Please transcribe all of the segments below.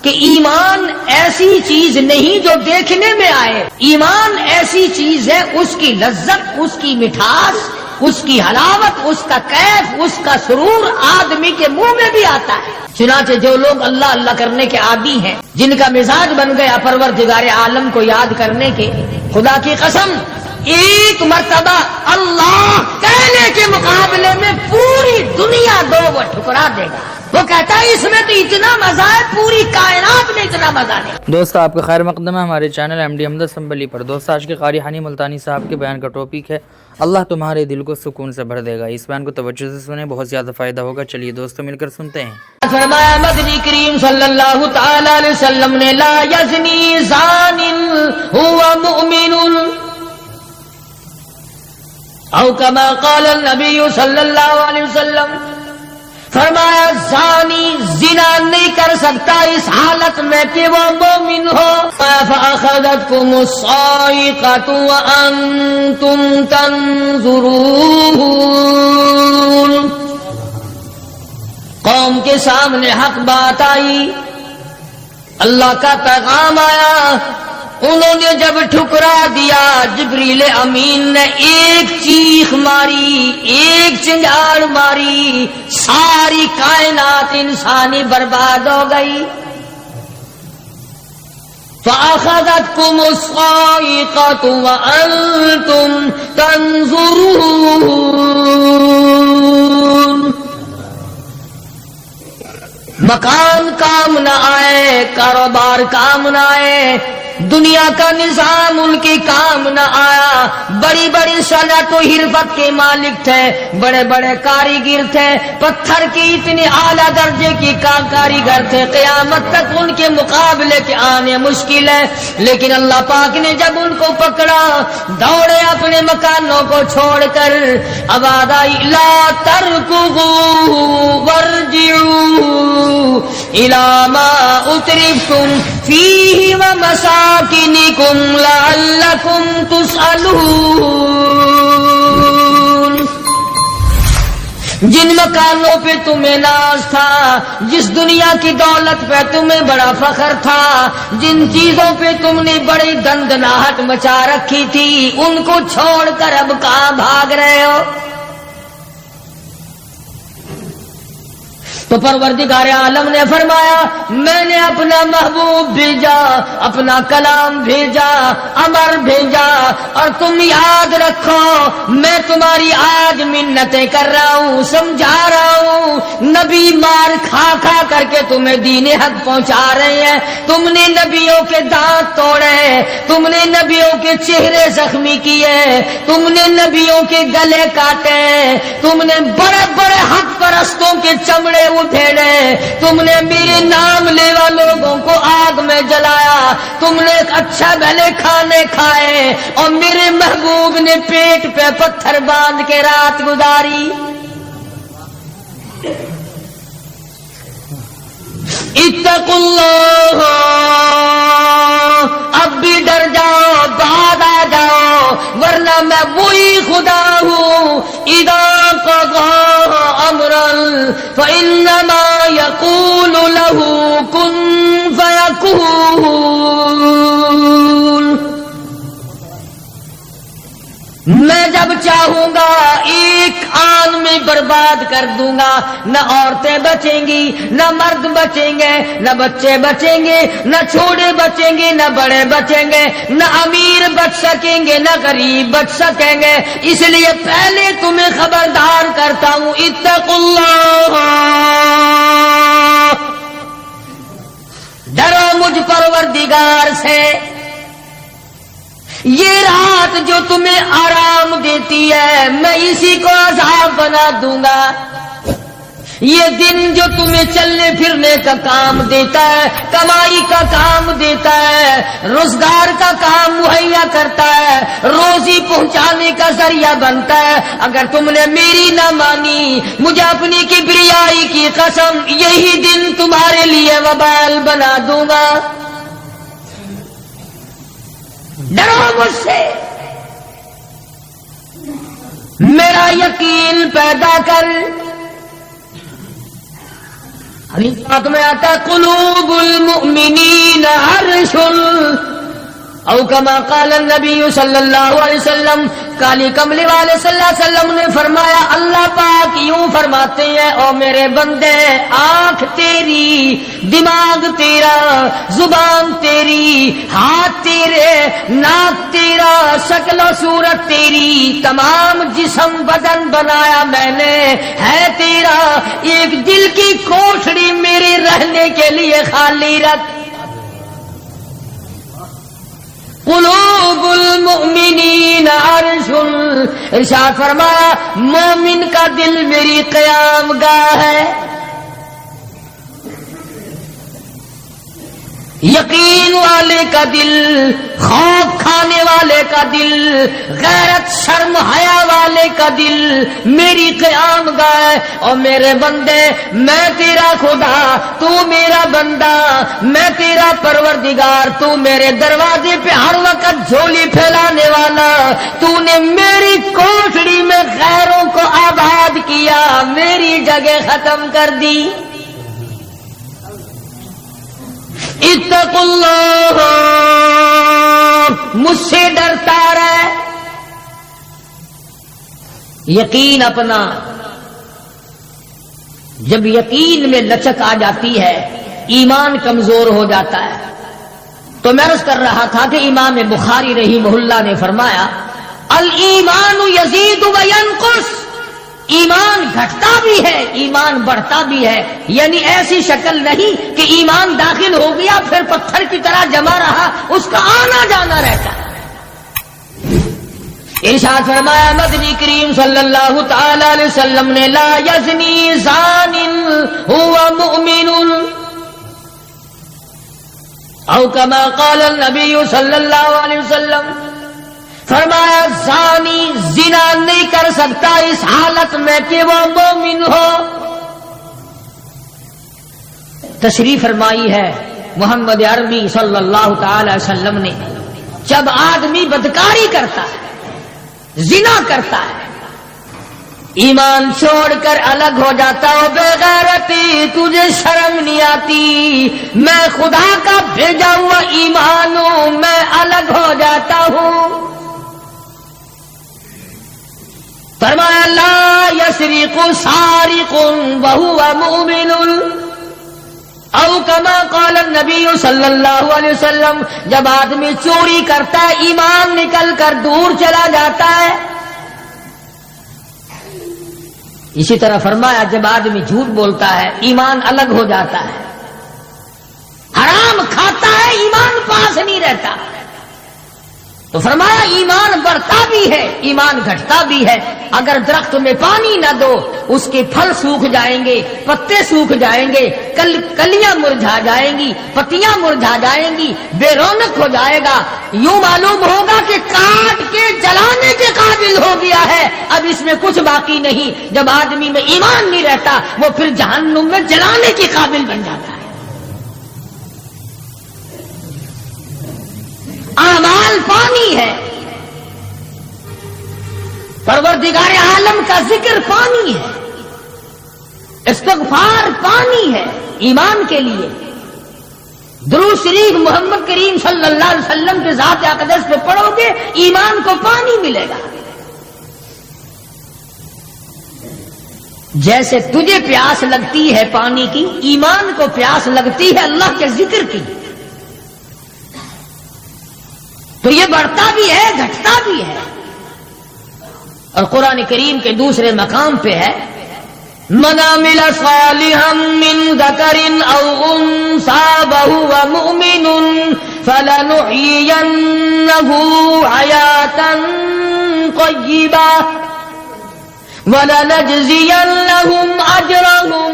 کہ ایمان ایسی چیز نہیں جو دیکھنے میں آئے، ایمان ایسی چیز ہے اس کی لذت، اس کی مٹھاس، اس کی حلاوت، اس کا کیف، اس کا سرور آدمی کے منہ میں بھی آتا ہے۔ چنانچہ جو لوگ اللہ اللہ کرنے کے عادی ہیں، جن کا مزاج بن گیا پروردگار عالم کو یاد کرنے کے، خدا کی قسم ایک مرتبہ اللہ کہنے کے مقابلے میں پوری دنیا دو وہ ٹھکرا دے گا۔ وہ کہتا ہے اس میں تو اتنا مزہ ہے، پوری کائنات میں اتنا مزہ نہیں۔ دوست آپ کا خیر مقدم ہے ہمارے چینل ایم ڈی احمد اسمبلی پر۔ دوست آج کے قاری حنی ملتانی صاحب کے بیان کا ٹاپک ہے اللہ تمہارے دل کو سکون سے بھر دے گا۔ اس بیان کو توجہ سے سنیں، بہت زیادہ فائدہ ہوگا۔ چلیے دوستو مل کر سنتے ہیں۔ فرمایا مدنی کریم صلی اللہ تعالی علیہ وسلم نے لا یزنی زان هو مؤمن او کما قال النبی صلی اللہ علیہ وسلم، فرمایا زانی زنا نہیں کر سکتا اس حالت میں کہ وہ مومن ہو۔ فأخذتكم الصاعقة وأنتم تنظرون، قوم کے سامنے حق بات آئی، اللہ کا پیغام آیا، انہوں نے جب ٹھکرا دیا، جبریل امین نے ایک چیخ ماری، ایک چنگاڑ ماری، ساری کائنات انسانی برباد ہو گئی۔ فَأَخَذَتْكُمُ الصَّاعِقَةُ وَأَنْتُمْ تَنْظُرُونَ۔ مکان کام نہ آئے، کاروبار کام نہ آئے، دنیا کا نظام ان کے کام نہ آیا، بڑی بڑی صنعت و حرفت کے مالک تھے، بڑے بڑے کاریگر تھے، پتھر کے اتنے اعلیٰ درجے کی کاریگر تھے، قیامت تک ان کے مقابلے کے آنے مشکل ہے، لیکن اللہ پاک نے جب ان کو پکڑا، دوڑے اپنے مکانوں کو چھوڑ کر، آواز آئی لا ترکضوا وارجعوا الی ما اترفتم فیہ ومساکنکم لعلکم تسألون۔ جن مکانوں پہ تمہیں ناز تھا، جس دنیا کی دولت پہ تمہیں بڑا فخر تھا، جن چیزوں پہ تم نے بڑی دندناہٹ مچا رکھی تھی، ان کو چھوڑ کر اب کہاں بھاگ رہے ہو؟ تو پروردگار عالم نے فرمایا میں نے اپنا محبوب بھیجا، اپنا کلام بھیجا، امر بھیجا، اور تم یاد رکھو میں تمہاری آج منتیں کر رہا ہوں، سمجھا رہا ہوں۔ نبی مار کھا کھا کر کے تمہیں دین حق پہنچا رہے ہیں، تم نے نبیوں کے دانت توڑے، تم نے نبیوں کے چہرے زخمی کیے، تم نے نبیوں کے گلے کاٹے، تم نے بڑے بڑے حق پرستوں کے چمڑے اٹھیڑے، تم نے میرے نام لیوا لوگوں کو آگ میں جلایا، تم نے اچھا بھلے کھانے کھائے، اور میرے محبوب نے پیٹ پہ پتھر باندھ کے رات گزاری۔ اتقوا اللہ، اب بھی ڈر جاؤ، بعد آ جاؤ، ورنہ میں وہی خدا ہوں اذا قضى امرا فانما يقول له كن فيكون۔ میں جب چاہوں گا ایک آن میں برباد کر دوں گا، نہ عورتیں بچیں گی، نہ مرد بچیں گے، نہ بچے بچیں گے، نہ چھوٹے بچیں گے، نہ بڑے بچیں گے، نہ امیر بچ سکیں گے، نہ غریب بچ سکیں گے۔ اس لیے پہلے تمہیں خبردار کرتا ہوں اتقوا اللہ، ڈرو مجھ پروردگار سے۔ یہ رات جو تمہیں آرام دیتی ہے میں اسی کو عذاب بنا دوں گا، یہ دن جو تمہیں چلنے پھرنے کا کام دیتا ہے، کمائی کا کام دیتا ہے، روزگار کا کام مہیا کرتا ہے، روزی پہنچانے کا ذریعہ بنتا ہے، اگر تم نے میری نہ مانی، مجھے اپنی کبریائی کی قسم یہی دن تمہارے لیے وبال بنا دوں گا۔ ڈرو مجھ سے، میرا یقین پیدا کر۔ حدیث پاک میں آتا قلوب المؤمنین او کما قال النبی صلی اللہ علیہ وسلم، کالی کملی والے صلی اللہ علیہ وسلم نے فرمایا، اللہ پاک یوں فرماتے ہیں، او میرے بندے، آنکھ تیری، دماغ تیرا، زبان تیری، ہاتھ تیرے، ناک تیرا، شکل و صورت تیری، تمام جسم بدن بنایا میں نے ہے تیرا، ایک دل کی کوٹھڑی میرے رہنے کے لیے خالی رکھ۔ قلوب المؤمنین عرش، ارشاد فرمایا مومن کا دل میری قیام گاہ ہے، یقین والے کا دل، خوف کھانے والے کا دل، غیرت شرم حیا والے کا دل میری قیام گاہ۔ اور میرے بندے، میں تیرا خدا، تو میرا بندہ، میں تیرا پروردگار، تو میرے دروازے پہ ہر وقت جھولی پھیلانے والا، تو نے میری کوٹھڑی میں غیروں کو آباد کیا، میری جگہ ختم کر دی۔ اتقوا اللہ، مجھ سے ڈرتا رہے۔ یقین اپنا، جب یقین میں لچک آ جاتی ہے، ایمان کمزور ہو جاتا ہے۔ تو میں عرض کر رہا تھا کہ امام بخاری رحمہ اللہ نے فرمایا، الایمان یزید و ینقص، ایمان گھٹتا بھی ہے، ایمان بڑھتا بھی ہے، یعنی ایسی شکل نہیں کہ ایمان داخل ہو گیا پھر پتھر کی طرح جمع رہا، اس کا آنا جانا رہتا ہے۔ ارشاد فرمایا مدنی کریم صلی اللہ تعالی علیہ وسلم نے، لا یزنی زان هو مؤمن، او کما قال النبی صلی اللہ علیہ وسلم، فرمایا زانی زنا نہیں کر سکتا اس حالت میں کہ وہ مومن ہو۔ تشریف فرمائی ہے محمد عربی صلی اللہ تعالی وسلم نے، جب آدمی بدکاری کرتا ہے، زنا کرتا ہے، ایمان چھوڑ کر الگ ہو جاتا ہو، بے غیرتی تجھے شرم نہیں آتی، میں خدا کا بھیجا ہوا ایمان ہوں، میں الگ ہو جاتا ہوں۔ فرمایا لا یسرق سارق وهو مؤمن، او کما قال النبی صلی اللہ علیہ وسلم، جب آدمی چوری کرتا ہے، ایمان نکل کر دور چلا جاتا ہے۔ اسی طرح فرمایا جب آدمی جھوٹ بولتا ہے، ایمان الگ ہو جاتا ہے، حرام کھاتا ہے، ایمان پاس نہیں رہتا۔ تو فرمایا ایمان بڑھتا بھی ہے، ایمان گھٹتا بھی ہے۔ اگر درخت میں پانی نہ دو، اس کے پھل سوکھ جائیں گے، پتے سوکھ جائیں گے، کلیاں مرجھا جائیں گی، پتیاں مرجھا جائیں گی، بے رونق ہو جائے گا، یوں معلوم ہوگا کہ کاٹ کے جلانے کے قابل ہو گیا ہے، اب اس میں کچھ باقی نہیں۔ جب آدمی میں ایمان نہیں رہتا، وہ پھر جہنم میں جلانے کے قابل بن جاتا ہے۔ اعمال پانی ہے، پروردگار عالم کا ذکر پانی ہے، استغفار پانی ہے ایمان کے لیے، درود شریف محمد کریم صلی اللہ علیہ وسلم کے ذات اقدس پہ پڑھو گے، ایمان کو پانی ملے گا۔ جیسے تجھے پیاس لگتی ہے پانی کی، ایمان کو پیاس لگتی ہے اللہ کے ذکر کی۔ تو یہ بڑھتا بھی ہے، گھٹتا بھی ہے۔ اور قرآن کریم کے دوسرے مقام پہ ہے، من عمل صالحا من ذکر او انثى وهو مؤمن فلنحيينه حياة طيبة ولنجزينهم اجرهم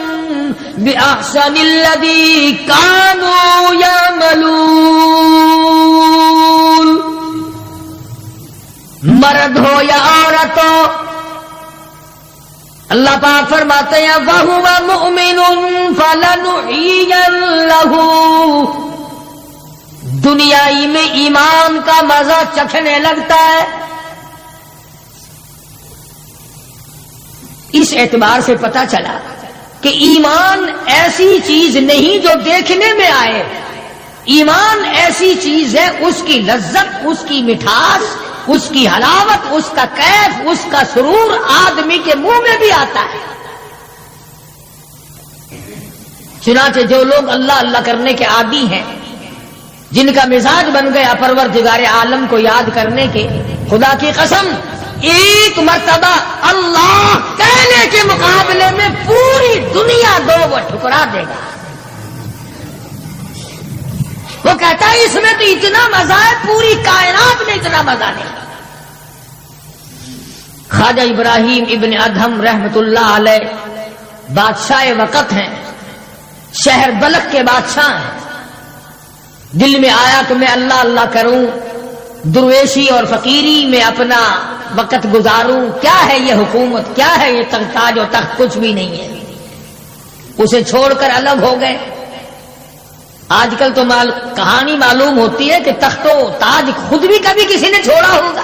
باحسن الذي كانوا يعملون۔ مرد ہو یا عورت ہو، اللہ پاک فرماتے ہیں وَهُوَ مُؤْمِنٌ فَلَنُحْيِيَنَّهُ، دنیائی میں ایمان کا مزہ چکھنے لگتا ہے۔ اس اعتبار سے پتہ چلا کہ ایمان ایسی چیز نہیں جو دیکھنے میں آئے، ایمان ایسی چیز ہے، اس کی لذت، اس کی مٹھاس، اس کی حلاوت، اس کا کیف، اس کا سرور آدمی کے منہ میں بھی آتا ہے۔ چنانچہ جو لوگ اللہ اللہ کرنے کے عادی ہیں، جن کا مزاج بن گیا پروردگار عالم کو یاد کرنے کے، خدا کی قسم ایک مرتبہ اللہ کہنے کے مقابلے میں پوری دنیا دو وہ ٹھکرا دے گا۔ وہ کہتا ہے اس میں تو اتنا مزہ ہے، پوری کائنات میں اتنا مزہ نہیں۔ خواجہ ابراہیم ابن ادہم رحمت اللہ علیہ بادشاہ وقت ہیں، شہر بلخ کے بادشاہ ہیں۔ دل میں آیا کہ میں اللہ اللہ کروں، درویشی اور فقیری میں اپنا وقت گزاروں، کیا ہے یہ حکومت، کیا ہے یہ تاج و تخت، کچھ بھی نہیں ہے۔ اسے چھوڑ کر الگ ہو گئے۔ آج کل تو کہانی معلوم ہوتی ہے کہ تخت و تاج خود بھی کبھی کسی نے چھوڑا ہوگا۔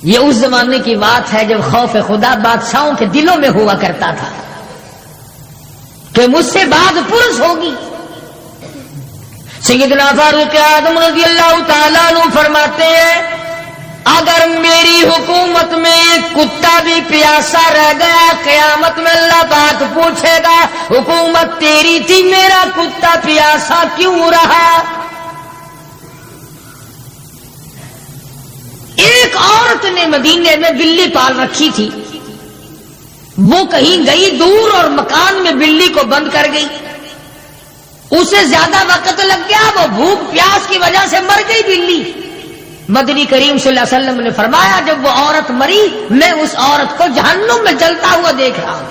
یہ اس زمانے کی بات ہے جب خوف خدا بادشاہوں کے دلوں میں ہوا کرتا تھا کہ مجھ سے بعد پرس ہوگی۔ سیدنا فاروق اعظم رضی اللہ تعالیٰ عنہ فرماتے ہیں اگر میری حکومت میں ایک کتا بھی پیاسا رہ گیا، قیامت میں اللہ پاک پوچھے گا حکومت تیری تھی، میرا کتا پیاسا کیوں رہا؟ ایک عورت نے مدینے میں بلی پال رکھی تھی، وہ کہیں گئی دور اور مکان میں بلی کو بند کر گئی، اسے زیادہ وقت لگ گیا، وہ بھوک پیاس کی وجہ سے مر گئی بلی۔ مدنی کریم صلی اللہ علیہ وسلم نے فرمایا جب وہ عورت مری میں اس عورت کو جہنم میں جلتا ہوا دیکھ رہا ہوں۔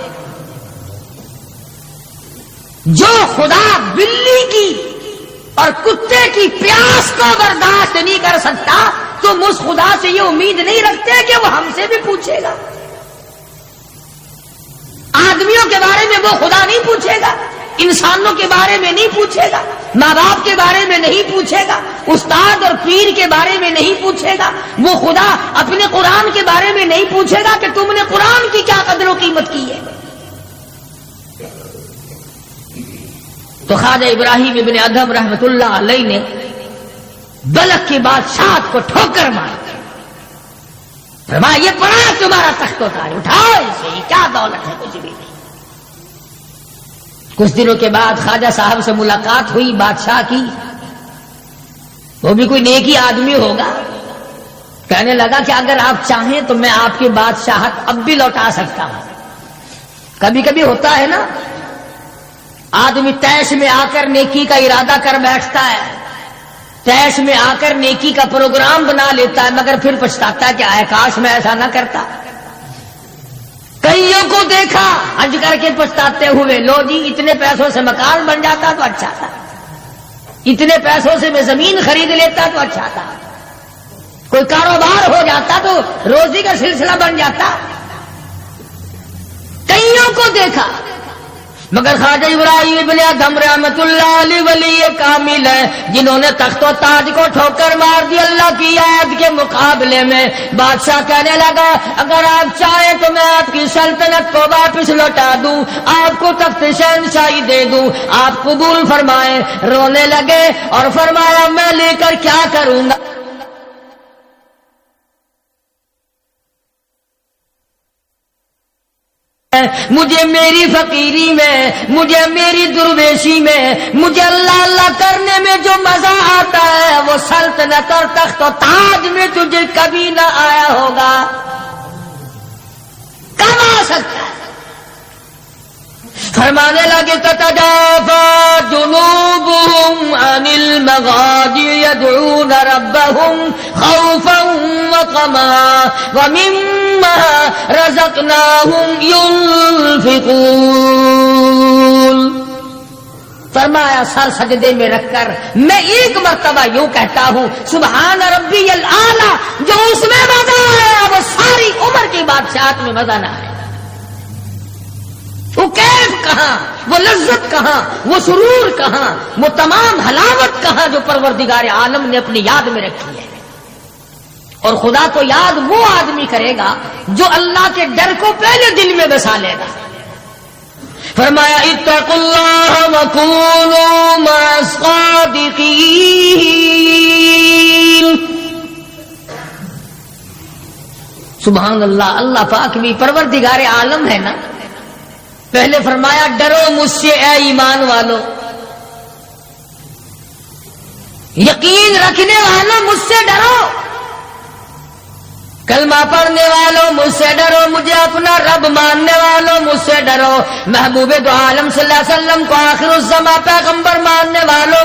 جو خدا بلی کی اور کتے کی پیاس کو برداشت نہیں کر سکتا، تم اس خدا سے یہ امید نہیں رکھتے کہ وہ ہم سے بھی پوچھے گا۔ آدمیوں کے بارے میں وہ خدا نہیں پوچھے گا، انسانوں کے بارے میں نہیں پوچھے گا، ماں باپ کے بارے میں نہیں پوچھے گا، استاد اور پیر کے بارے میں نہیں پوچھے گا، وہ خدا اپنے قرآن کے بارے میں نہیں پوچھے گا کہ تم نے قرآن کی کیا قدر و قیمت کی ہے۔ تو خواجہ ابراہیم ابن ادہم رحمت اللہ علیہ نے بلخ کی بادشاہت کو ٹھوکر ماری، فرمایا یہ پڑا تمہارا تخت و تاج، اٹھاؤ اسے، یہ کیا دولت ہے، کچھ بھی نہیں۔ کچھ دنوں کے بعد خواجہ صاحب سے ملاقات ہوئی بادشاہ کی، وہ بھی کوئی نیکی آدمی ہوگا، کہنے لگا کہ اگر آپ چاہیں تو میں آپ کی بادشاہت اب بھی لوٹا سکتا ہوں۔ کبھی کبھی ہوتا ہے نا آدمی تیش میں آ کر نیکی کا ارادہ کر بیٹھتا ہے، تیش میں آ کر نیکی کا پروگرام بنا لیتا ہے، مگر پھر پچھتاتا ہے کہ آئے کاش میں ایسا نہ کرتا۔ کئیوں کو دیکھا حج کر کے پچھتاتے ہوئے، لو جی اتنے پیسوں سے مکان بن جاتا تو اچھا تھا، اتنے پیسوں سے میں زمین خرید لیتا تو اچھا تھا، کوئی کاروبار ہو جاتا تو روزی کا سلسلہ بن جاتا۔ کئیوں کو دیکھا، مگر خواجہ ابراہیم ابن ادہم رحمت اللہ علیہ ولی کامل ہے جنہوں نے تخت و تاج کو ٹھوکر مار دی اللہ کی یاد کے مقابلے میں۔ بادشاہ کہنے لگا اگر آپ چاہیں تو میں آپ کی سلطنت کو واپس لوٹا دوں، آپ کو تخت شہنشاہی دے دوں، آپ قبول فرمائیں۔ رونے لگے اور فرمایا میں لے کر کیا کروں گا، مجھے میری فقیری میں، مجھے میری درویشی میں، مجھے اللہ اللہ کرنے میں جو مزہ آتا ہے وہ سلطنت اور تخت و تاج میں تجھے کبھی نہ آیا ہوگا، کب آ سکتا ہے؟ فرمانے لگے تتجافى جنوبهم عن المضاجع يدعون ربهم خوفا وطمعا ومما رزقناهم ينفقون۔ فرمایا سر سجدے میں رکھ کر میں ایک مرتبہ یوں کہتا ہوں سبحان ربی الاعلی، جو اس میں مزہ آیا وہ ساری عمر کی بادشاہت میں مزہ نہ ہے۔ وہ کیف کہاں، وہ لذت کہاں، وہ سرور کہاں، وہ تمام حلاوت کہاں جو پروردگار عالم نے اپنی یاد میں رکھی ہے۔ اور خدا کو یاد وہ آدمی کرے گا جو اللہ کے ڈر کو پہلے دل میں بسا لے گا۔ فرمایا اتقوا اللہ سبحان اللہ. اللہ پاک بھی پروردگار عالم ہے نا. پہلے فرمایا ڈرو مجھ سے اے ایمان والو, یقین رکھنے والوں مجھ سے ڈرو, کلمہ پڑھنے والوں مجھ سے ڈرو, مجھے اپنا رب ماننے والوں مجھ سے ڈرو, محبوب دو عالم صلی اللہ علیہ وسلم کو آخر الزماں پیغمبر ماننے والوں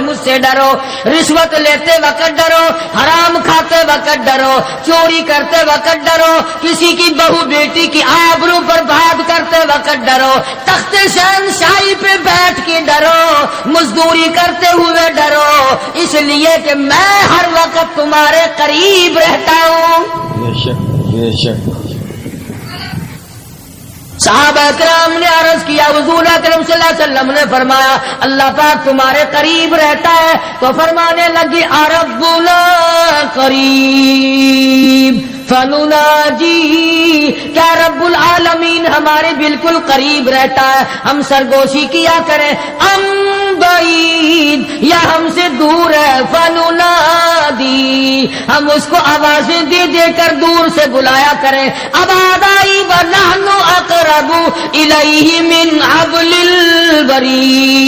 مجھ سے ڈرو. رشوت لیتے وقت ڈرو, حرام کھاتے وقت ڈرو, چوری کرتے وقت ڈرو, کسی کی بہو بیٹی کی آبرو پر بات کرتے وقت ڈرو, تخت شہنشاہی پہ بیٹھ کے ڈرو, مزدوری کرتے ہوئے ڈرو, اس لیے کہ میں ہر وقت تمہارے قریب رہتا ہوں. بے شک بے شک. صحابہ کرام نے عرض کیا حضور اکرم صلی اللہ علیہ وسلم نے فرمایا اللہ پاک تمہارے قریب رہتا ہے, تو فرمانے لگی ربنا قریب فنناجی, کیا رب العالمین ہمارے بالکل قریب رہتا ہے, ہم سرگوشی کیا کریں, ام بعید یا ہم سے دور ہے, فننادی ہم اس کو آوازیں دے دے کر دور سے بلایا کریں, ابادائی ونحن اقرب الیہ من حبل الورید.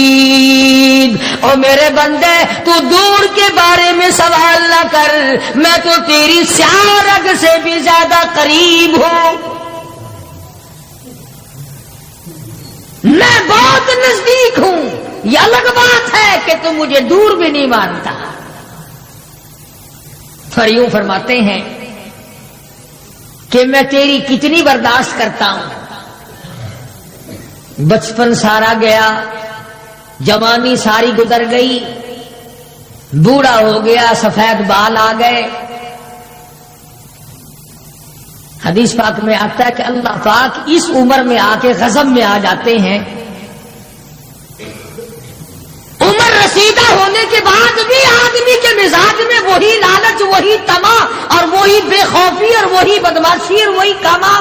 او میرے بندے تو دور کے بارے میں سوال نہ کر, میں تو تیری سیاہ رگ سے بھی زیادہ قریب ہوں, میں بہت نزدیک ہوں. یہ الگ بات ہے کہ تم مجھے دور بھی نہیں مانتا. پھر یوں فرماتے ہیں کہ میں تیری کتنی برداشت کرتا ہوں. بچپن سارا گیا, جوانی ساری گزر گئی, بوڑھا ہو گیا, سفید بال آ گئے. حدیث پاک میں آتا ہے کہ اللہ پاک اس عمر میں آ کے غضب میں آ جاتے ہیں. عمر رسیدہ ہونے کے بعد بھی آدمی کے مزاج میں وہی لالچ, وہی طمع اور وہی بے خوفی اور وہی بدماشی اور وہی کاما.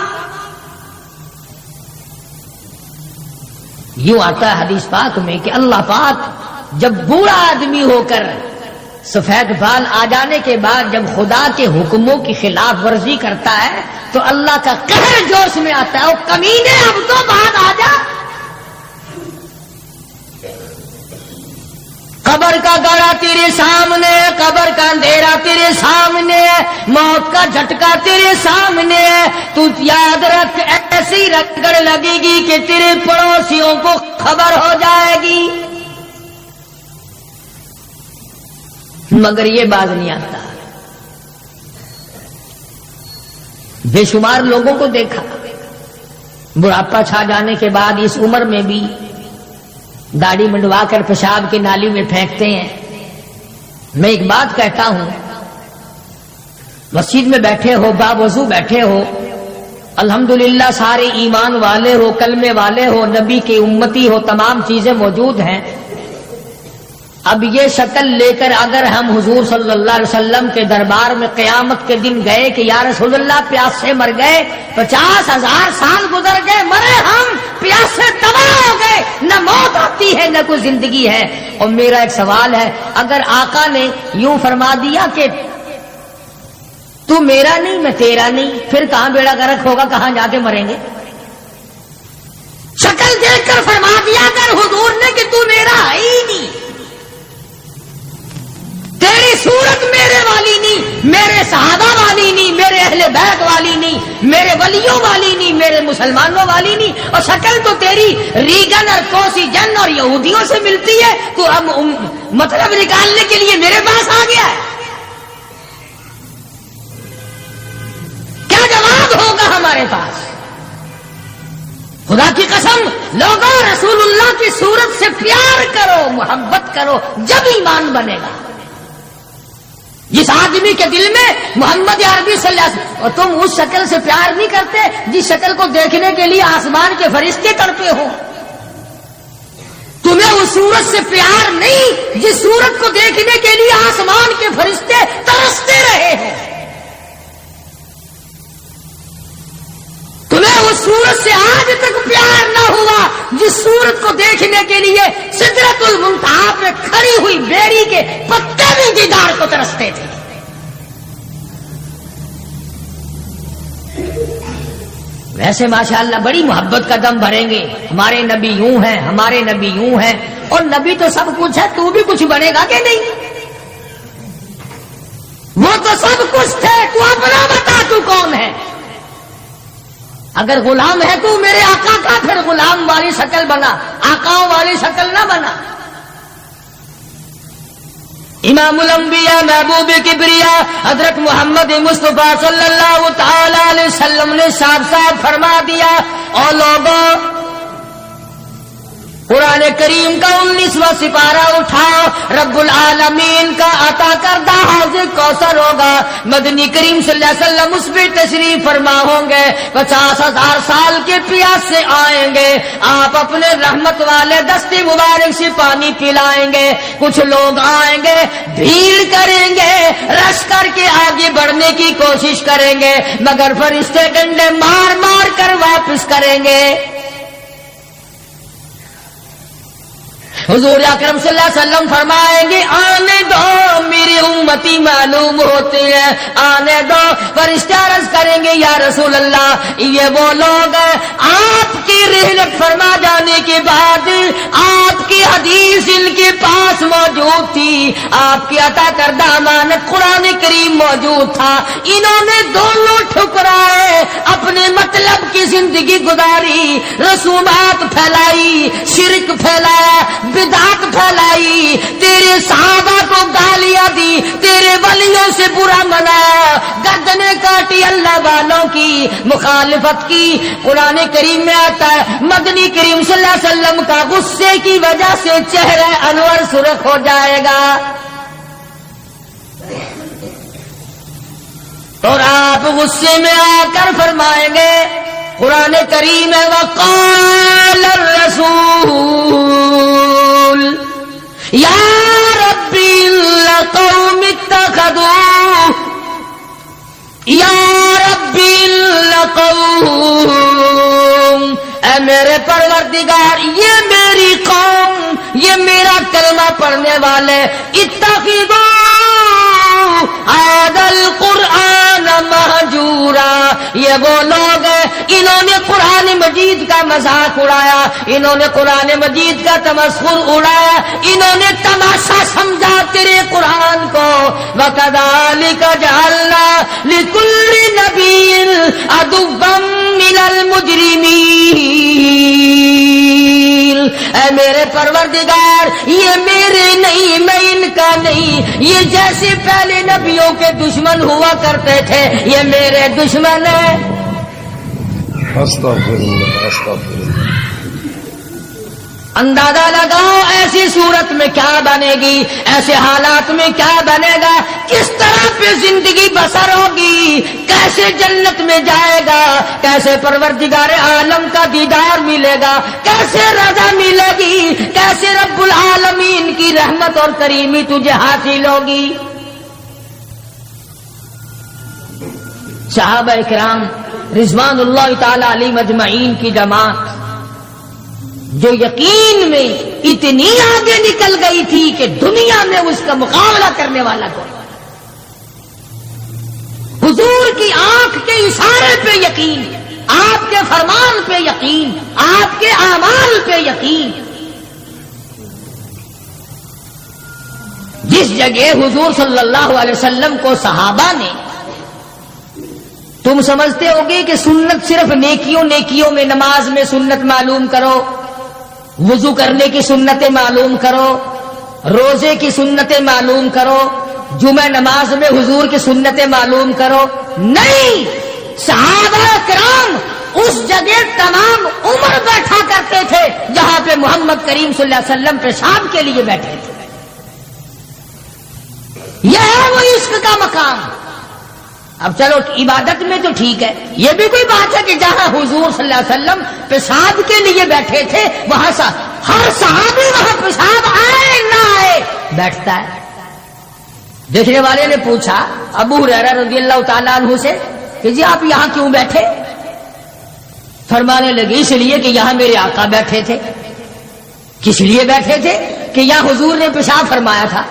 یوں آتا ہے حدیث پاک میں کہ اللہ پاک جب بوڑھا آدمی ہو کر سفید بال آ جانے کے بعد جب خدا کے حکموں کی خلاف ورزی کرتا ہے تو اللہ کا قہر جوش میں آتا ہے, او کمینے اب تو بعد آ جا. قبر کا گڑا تیرے سامنے, قبر کا اندھیرا تیرے سامنے, موت کا جھٹکا تیرے سامنے. تو یاد رکھ ایسی رگڑ لگے گی کہ تیرے پڑوسیوں کو خبر ہو جائے گی, مگر یہ باز نہیں آتا. بے شمار لوگوں کو دیکھا بڑھاپا چھا جانے کے بعد اس عمر میں بھی داڑھی منڈوا کر پیشاب کی نالی میں پھینکتے ہیں. میں ایک بات کہتا ہوں, مسجد میں بیٹھے ہو, باوضو بیٹھے ہو, الحمدللہ سارے ایمان والے ہو, کلمے والے ہو, نبی کی امتی ہو, تمام چیزیں موجود ہیں. اب یہ شکل لے کر اگر ہم حضور صلی اللہ علیہ وسلم کے دربار میں قیامت کے دن گئے کہ یا رسول اللہ پیاس سے مر گئے, 50,000 سال گزر گئے, مرے ہم, پیاس سے تباہ ہو گئے, نہ موت آتی ہے نہ کوئی زندگی ہے. اور میرا ایک سوال ہے, اگر آقا نے یوں فرما دیا کہ تو میرا نہیں میں تیرا نہیں, پھر کہاں بیڑا غرق ہوگا, کہاں جا کے مریں گے؟ شکل دیکھ کر فرما دیا کر حضور نے کہ تو میرا ہے ہی نہیں, تیری صورت میرے والی نہیں, میرے صحابہ والی نہیں, میرے اہل بیت والی نہیں, میرے ولیوں والی نہیں, میرے مسلمانوں والی نہیں, اور شکل تو تیری ریگن اور کوسی جن اور یہودیوں سے ملتی ہے. تو اب مطلب نکالنے کے لیے میرے پاس آ گیا ہے. کیا جواب ہوگا ہمارے پاس؟ خدا کی قسم لوگوں, رسول اللہ کی صورت سے پیار کرو, محبت کرو, جب ایمان بنے گا. جس آدمی کے دل میں محمد عربی صلی اللہ علیہ وسلم, اور تم اس شکل سے پیار نہیں کرتے جس شکل کو دیکھنے کے لیے آسمان کے فرشتے تڑپے ہو. تمہیں اس صورت سے پیار نہیں جس صورت کو دیکھنے کے لیے آسمان کے فرشتے ترستے رہے ہیں. تمہیں اس صورت سے آج تک پیار نہ ہوا جس صورت کو دیکھنے کے لیے سدرۃ المنتہا پہ کھڑی ہوئی بیری کے پتے بھی دیدار کو ترستے تھے. ویسے ماشاءاللہ بڑی محبت کا دم بھریں گے، ہمارے نبی یوں ہیں، ہمارے نبی یوں ہیں، اور نبی تو سب کچھ ہے، تو بھی کچھ بنے گا کہ نہیں؟ وہ تو سب کچھ تھے، تو اپنا بتا تو کون ہے؟ اگر غلام ہے تو میرے آقا کا پھر غلام والی شکل بنا، آقاؤں والی شکل نہ بنا۔ امام الانبیاء محبوب کبریا حضرت محمد مصطفیٰ صلی اللہ تعالی علیہ وسلم نے صاف صاف فرما دیا، اور لوگوں قرآن کریم کا 19واں سپارہ اٹھاؤ، رب العالمین کا عطا کردہ حوض کوثر ہوگا، مدنی کریم صلی اللہ علیہ وسلم اس پہ تشریف فرما ہوں گے، 50,000 سال کے پیاس سے آئیں گے، آپ اپنے رحمت والے دستے مبارک سے پانی پلائیں گے، کچھ لوگ آئیں گے، بھیڑ کریں گے، رش کر کے آگے بڑھنے کی کوشش کریں گے، مگر فرشتے ڈنڈے مار مار کر واپس کریں گے۔ حضور اکرم صلی اللہ علیہ وسلم فرمائیں گے آنے دو میری امتی معلوم ہوتے ہیں، آنے دو۔ فرشتے عرض کریں گے یا رسول اللہ یہ وہ لوگ ہیں آپ کی رحلت فرما جانے کے بعد آپ کی حدیث ان کے پاس موجود تھی، آپ کی عطا کردہ امانت قرآن کریم موجود تھا، انہوں نے دونوں ٹھکرائے، اپنے مطلب کی زندگی گزاری، رسومات پھیلائی، شرک پھیلایا، بدعت پھیلائی، تیرے صحابہ کو گالیاں دی، تیرے ولیوں سے برا منایا، گردنیں کاٹی، اللہ والوں کی مخالفت کی۔ قرآن کریم میں آتا ہے مدنی کریم صلی اللہ علیہ وسلم کا غصے کی وجہ سے چہرہ انور سرخ ہو جائے گا، اور آپ غصے میں آ کر فرمائیں گے، قرآن کریم ہے وقال الرسول یا ربی لقوم اتخذوا یا ربی لقوم، اے میرے پروردگار یہ میری قوم، یہ میرا کلمہ پڑھنے والے، اتخذوا هذا القرآن مہجورا، یہ وہ لوگ ہیں انہوں نے قرآن مجید کا مذاق اڑایا، انہوں نے قرآن مجید کا تمسخر اڑایا، انہوں نے تماشا سمجھا تیرے قرآن کو۔ وَكَذَلِكَ جَعَلْنَا لِكُلِّ نَبِيٍّ عَدُوًّا مِّنَ الْمُجْرِمِينَ، اے میرے پروردگار یہ میرے نہیں، میں ان کا نہیں، یہ جیسے پہلے نبیوں کے دشمن ہوا کرتے تھے یہ میرے دشمن ہیں۔ استغفر اللہ استغفر اللہ۔ اندازہ لگاؤ ایسی صورت میں کیا بنے گی، ایسے حالات میں کیا بنے گا، کس طرح پہ زندگی بسر ہوگی، کیسے جنت میں جائے گا، کیسے پروردگار عالم کا دیدار ملے گا، کیسے رضا ملے گی، کیسے رب العالمین کی رحمت اور کریمی تجھے حاصل ہوگی۔ صحابہ کرام رضوان اللہ تعالی علیہم اجمعین کی جماعت جو یقین میں اتنی آگے نکل گئی تھی کہ دنیا میں اس کا مقابلہ کرنے والا کوئی، حضور کی آنکھ کے اشارے پہ یقین، آپ کے فرمان پہ یقین، آپ کے اعمال پہ یقین۔ جس جگہ حضور صلی اللہ علیہ وسلم کو صحابہ نے، تم سمجھتے ہوگے کہ سنت صرف نیکیوں میں، نماز میں سنت معلوم کرو، وضو کرنے کی سنتیں معلوم کرو، روزے کی سنتیں معلوم کرو، جمعہ نماز میں حضور کی سنتیں معلوم کرو، نہیں، صحابہ کرام اس جگہ تمام عمر بیٹھا کرتے تھے جہاں پہ محمد کریم صلی اللہ علیہ وسلم پیشاب کے لیے بیٹھے تھے۔ یہ ہے وہ عشق کا مقام۔ اب چلو عبادت میں تو ٹھیک ہے، یہ بھی کوئی بات ہے کہ جہاں حضور صلی اللہ علیہ وسلم پیشاب کے لیے بیٹھے تھے وہاں ہر صحابی وہاں پیشاب آئے نہ آئے بیٹھتا ہے۔ دیکھنے والے نے پوچھا ابو ہریرہ رضی اللہ تعالیٰ عنہ سے کہ جی آپ یہاں کیوں بیٹھے؟ فرمانے لگے اس لیے کہ یہاں میرے آقا بیٹھے تھے۔ کس لیے بیٹھے تھے؟ کہ یہاں حضور نے پیشاب فرمایا تھا۔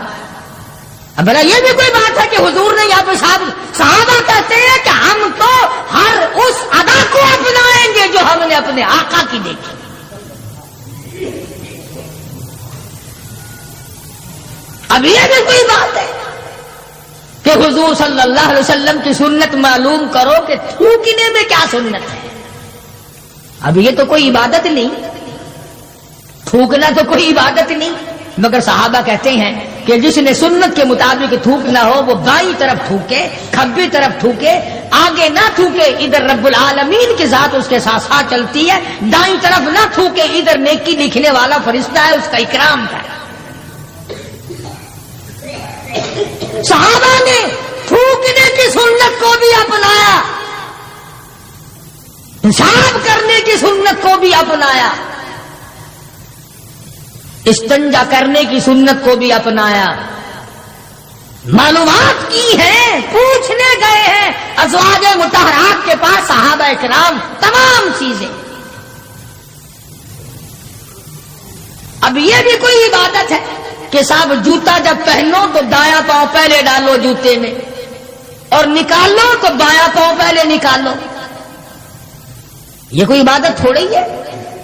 اب بھلا یہ بھی کوئی بات ہے کہ حضور نے یہاں پیشاب، صحابہ کہتے ہیں کہ ہم تو ہر اس ادا کو اپنائیں گے جو ہم نے اپنے آقا کی دیکھی. اب یہ بھی کوئی بات ہے کہ حضور صلی اللہ علیہ وسلم کی سنت معلوم کرو کہ تھوکنے میں کیا سنت ہے. اب یہ تو کوئی عبادت نہیں، تھوکنا تو کوئی عبادت نہیں، مگر صحابہ کہتے ہیں کہ جس نے سنت کے مطابق تھوکنا ہو وہ بائیں طرف تھوکے، کھبی طرف تھوکے، آگے نہ تھوکے، ادھر رب العالمین کی ذات اس کے ساتھ ساتھ چلتی ہے. دائیں طرف نہ تھوکے، ادھر نیکی لکھنے والا فرشتہ ہے، اس کا اکرام کرے. صحابہ نے تھوکنے کی سنت کو بھی اپنایا، پیشاب کرنے کی سنت کو بھی اپنایا، استنجا کرنے کی سنت کو بھی اپنایا. معلومات کی ہیں، پوچھنے گئے ہیں ازواج مطہرات کے پاس صحابہ اکرام تمام چیزیں. اب یہ بھی کوئی عبادت ہے کہ صاحب جوتا جب پہنو تو دایاں پاؤں پہلے ڈالو جوتے میں اور نکالو تو بایاں پاؤں پہلے نکالو. یہ کوئی عبادت تھوڑی ہے.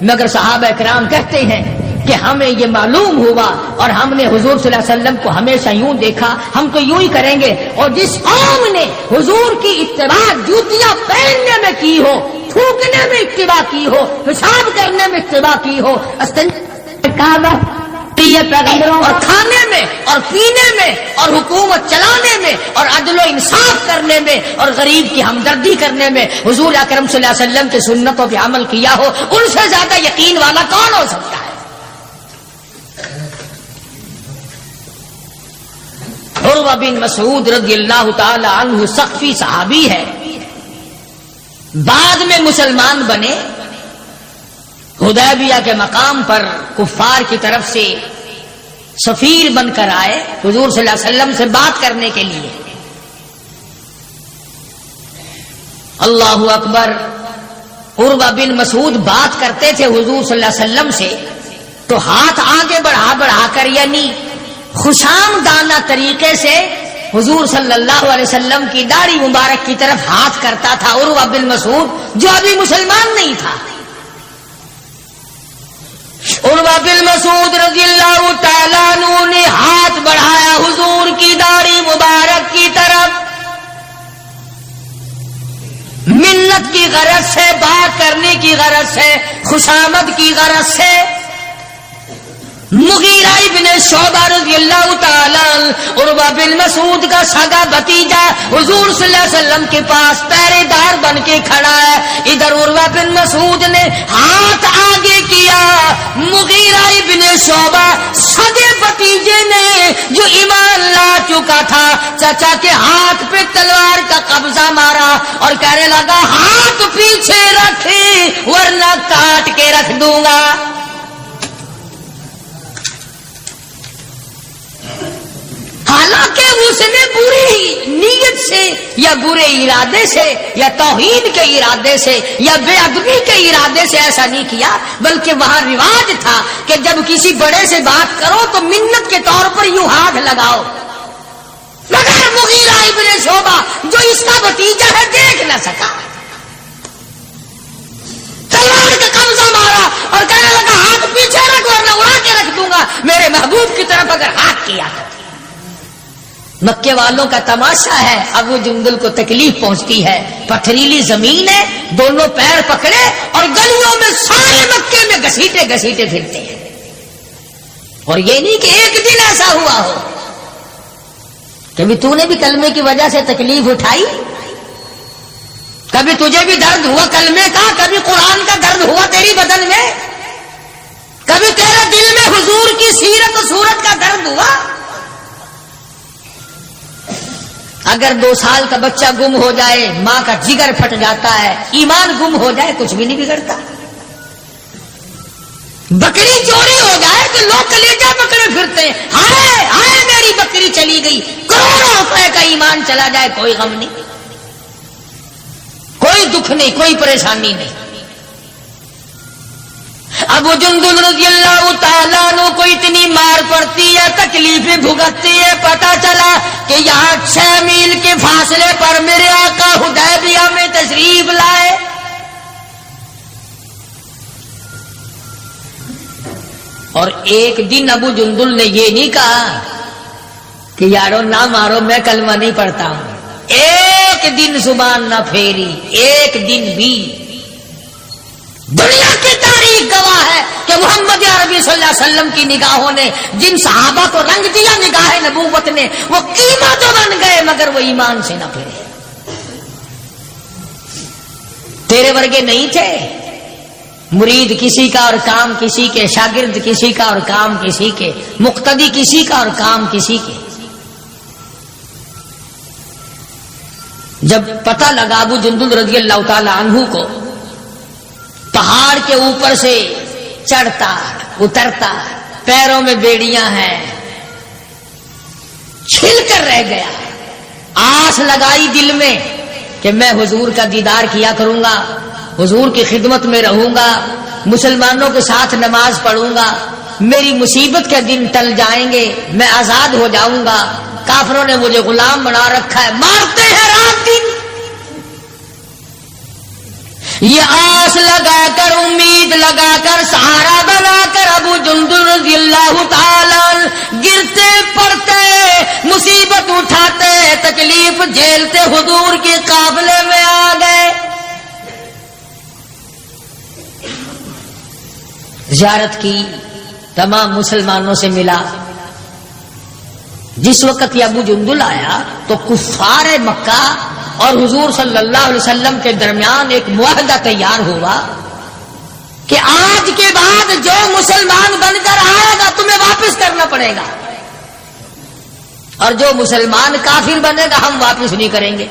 مگر صحابہ اکرام کہتے ہیں کہ ہمیں یہ معلوم ہوا اور ہم نے حضور صلی اللہ علیہ وسلم کو ہمیشہ یوں دیکھا، ہم تو یوں ہی کریں گے. اور جس قوم نے حضور کی اتباع جوتیاں پہننے میں کی ہو، تھوکنے میں اتباع کی ہو، پیشاب کرنے میں اتباع کی ہو، پیغمبروں اور کھانے میں اور پینے میں اور حکومت چلانے میں اور عدل و انصاف کرنے میں اور غریب کی ہمدردی کرنے میں حضور اکرم صلی اللہ علیہ وسلم کی سنتوں پہ عمل کیا ہو، ان سے زیادہ یقین والا کون ہو سکتا ہے؟ عروہ بن مسعود رضی اللہ تعالی عنہ سقفی صحابی ہے، بعد میں مسلمان بنے. حدیبیہ کے مقام پر کفار کی طرف سے سفیر بن کر آئے حضور صلی اللہ علیہ وسلم سے بات کرنے کے لیے. اللہ اکبر. عروہ بن مسعود بات کرتے تھے حضور صلی اللہ علیہ وسلم سے تو ہاتھ آگے بڑھا کر یعنی خوشامدانہ طریقے سے حضور صلی اللہ علیہ وسلم کی داڑھی مبارک کی طرف ہاتھ کرتا تھا عروہ بن مسعود جو ابھی مسلمان نہیں تھا. عروہ بن مسعود رضی اللہ تعالیٰ عنہ نے ہاتھ بڑھایا حضور کی داڑھی مبارک کی طرف، منت کی غرض سے، بات کرنے کی غرض سے، خوشامد کی غرض سے. مغیرہ ابن شعبہ رضی اللہ تعالی عروہ بن مسعود کا سگا بھتیجا حضور صلی اللہ علیہ وسلم کے پاس پہرے دار بن کے کھڑا ہے. ادھر عروہ بن مسعود نے ہاتھ آگے کیا، مغیرہ ابن شعبہ سگے بھتیجے نے جو ایمان لا چکا تھا چچا کے ہاتھ پہ تلوار کا قبضہ مارا اور کہنے لگا ہاتھ پیچھے رکھے ورنہ کاٹ کے رکھ دوں گا. حالانکہ اس نے بری نیت سے یا برے ارادے سے یا توہین کے ارادے سے یا بے ادبی کے ارادے سے ایسا نہیں کیا، بلکہ وہاں رواج تھا کہ جب کسی بڑے سے بات کرو تو منت کے طور پر یوں ہاتھ لگاؤ. مگر مغیرہ ابن شعبہ جو اس کا بھتیجا ہے دیکھ نہ سکا، تلوار کا قبضہ مارا اور کہنے لگا ہاتھ پیچھے رکھ ورنہ اڑا کے رکھ دوں گا میرے محبوب کی طرف اگر ہاتھ کیا. مکے والوں کا تماشا ہے. ابو جندل کو تکلیف پہنچتی ہے، پتھریلی زمین ہے، دونوں پیر پکڑے اور گلیوں میں سارے مکے میں گھسیٹے گھسیٹے پھرتے ہیں. اور یہ نہیں کہ ایک دن ایسا ہوا ہو کبھی تو نے بھی کلمے کی وجہ سے تکلیف اٹھائی، کبھی تجھے بھی درد ہوا کلمے کا، کبھی قرآن کا درد ہوا تیری بدن میں، کبھی تیرے دل میں حضور کی سیرت و صورت کا درد ہوا. اگر 2 سال کا بچہ گم ہو جائے ماں کا جگر پھٹ جاتا ہے، ایمان گم ہو جائے کچھ بھی نہیں بگڑتا. بکری چوری ہو جائے تو لوگ کلیجہ پکڑے پھرتے ہیں، ہائے ہائے میری بکری چلی گئی. کروڑوں روپے کا ایمان چلا جائے کوئی غم نہیں، کوئی دکھ نہیں، کوئی پریشانی نہیں. ابو جندل رضی اللہ تعالیٰ عنہ کو اتنی مار پڑتی ہے، تکلیفیں بھگتتی ہے، پتہ چلا کہ یہاں 6 میل کے فاصلے پر میرے آقا حدیبیہ میں تشریف لائے. اور ایک دن ابو جندل نے یہ نہیں کہا کہ یارو نہ مارو میں کلمہ نہیں پڑھتا ہوں، ایک دن زبان نہ پھیری، ایک دن بھی۔ دنیا کی تاریخ گواہ ہے کہ محمد عربی صلی اللہ علیہ وسلم کی نگاہوں نے جن صحابہ کو رنگ دیا نگاہ نبوت نے، وہ قیمت تو بن گئے مگر وہ ایمان سے نہ پھرے۔ تیرے ورگے نہیں تھے، مرید کسی کا اور کام کسی کے، شاگرد کسی کا اور کام کسی کے، مقتدی کسی کا اور کام کسی کے۔ جب پتہ لگا ابو جندل رضی اللہ تعالی عنہ کو پہاڑ کے اوپر سے چڑھتا اترتا، پیروں میں بیڑیاں ہیں، چھل کر رہ گیا، آس لگائی دل میں کہ میں حضور کا دیدار کیا کروں گا، حضور کی خدمت میں رہوں گا، مسلمانوں کے ساتھ نماز پڑھوں گا، میری مصیبت کے دن ٹل جائیں گے، میں آزاد ہو جاؤں گا، کافروں نے مجھے غلام بنا رکھا ہے، مارتے ہیں رات دن۔ یہ آس لگا کر، امید لگا کر، سہارا بنا کر ابو جندل رضی اللہ تعالی گرتے پڑتے، مصیبت اٹھاتے، تکلیف جھیلتے حضور کے قافلے میں آ گئے۔ زیارت کی، تمام مسلمانوں سے ملا۔ جس وقت یہ ابو جندل آیا تو کفار مکہ اور حضور صلی اللہ علیہ وسلم کے درمیان ایک معاہدہ تیار ہوا کہ آج کے بعد جو مسلمان بن کر آئے گا تمہیں واپس کرنا پڑے گا، اور جو مسلمان کافر بنے گا ہم واپس نہیں کریں گے۔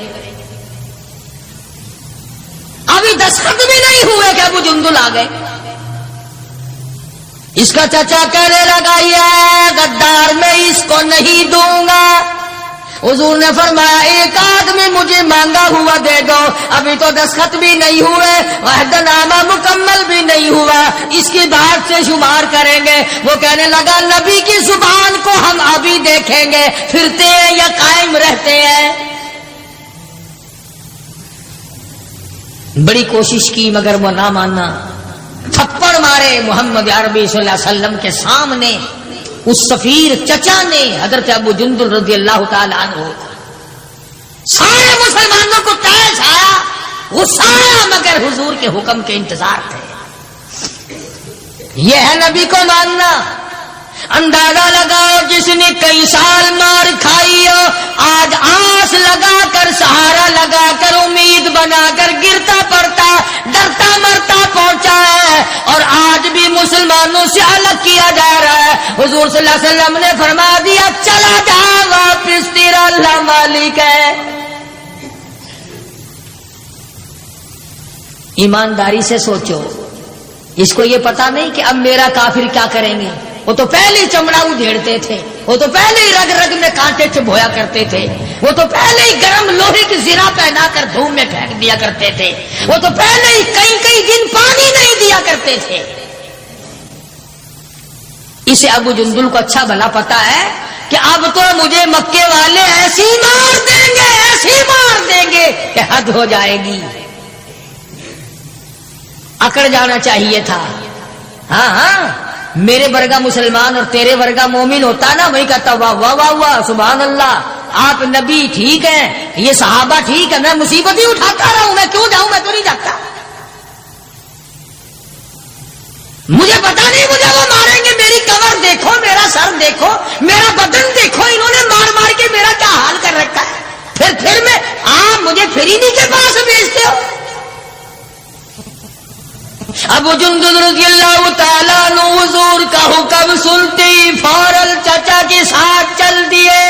ابھی دستخط بھی نہیں ہوئے کہ ابو جندل آ گئے۔ اس کا چچا کہنے لگا یہ غدار میں اس کو نہیں دوں گا۔ حضور نے فرمایا ایک آدمی مجھے مانگا ہوا دے دو، ابھی تو دستخط بھی نہیں ہوئے، عہد نامہ مکمل بھی نہیں ہوا، اس کی بات سے شمار کریں گے۔ وہ کہنے لگا نبی کی زبان کو ہم ابھی دیکھیں گے، پھرتے ہیں یا قائم رہتے ہیں۔ بڑی کوشش کی مگر وہ نہ ماننا، تھپڑ مارے محمد عربی صلی اللہ علیہ وسلم کے سامنے۔ اس سفیر چچا نے حضرت ابو جندل رضی اللہ تعالی عنہ، سارے مسلمانوں کو تیش آیا، غصہ آیا، مگر حضور کے حکم کے انتظار تھے۔ یہ ہے نبی کو ماننا۔ اندازہ لگاؤ جس نے کئی سال مار کھائی ہو، آج آس لگا کر، سہارا لگا کر، امید بنا کر گرتا پڑتا، ڈرتا مرتا پہنچا ہے، اور آج بھی مسلمانوں سے الگ کیا جا رہا ہے۔ حضور صلی اللہ علیہ وسلم نے فرما دیا چلا جا واپس، تیرا اللہ مالک ہے۔ ایمانداری سے سوچو، اس کو یہ پتا نہیں کہ اب میرا کافر کیا کریں گے۔ وہ تو پہلے ہی چمڑا ادھیڑتے تھے، وہ تو پہلے ہی رگ رگ میں کانٹے چبھویا کرتے تھے، وہ تو پہلے ہی گرم لوہے کی زرہ پہنا کر دھوم میں پھینک دیا کرتے تھے، وہ تو پہلے ہی کئی کئی دن پانی نہیں دیا کرتے تھے۔ اسے ابو جندل کو اچھا بھلا پتا ہے کہ اب تو مجھے مکے والے ایسی مار دیں گے، ایسی مار دیں گے کہ حد ہو جائے گی۔ اکڑ جانا چاہیے تھا۔ ہاں ہاں، میرے ورگا مسلمان اور تیرے ورگا مومن ہوتا نا، وہی کہتا واہ واہ واہ واہ سبحان اللہ، آپ نبی ٹھیک ہیں، یہ صحابہ ٹھیک ہے، میں مصیبت ہی اٹھاتا رہا ہوں، میں کیوں جاؤں، میں تو نہیں جاتا، مجھے پتا نہیں مجھے وہ ماریں گے، میری کمر دیکھو، میرا سر دیکھو، میرا بدن دیکھو، انہوں نے مار مار کے میرا کیا حال کر رکھا ہے، پھر میں آپ مجھے فریدی کے پاس بھیجتے ہو۔ ابو جندل رضی اللہ تعالیٰ عنہ حضور کا حکم سنتے ہی فوراً چچا کے ساتھ چل دیے،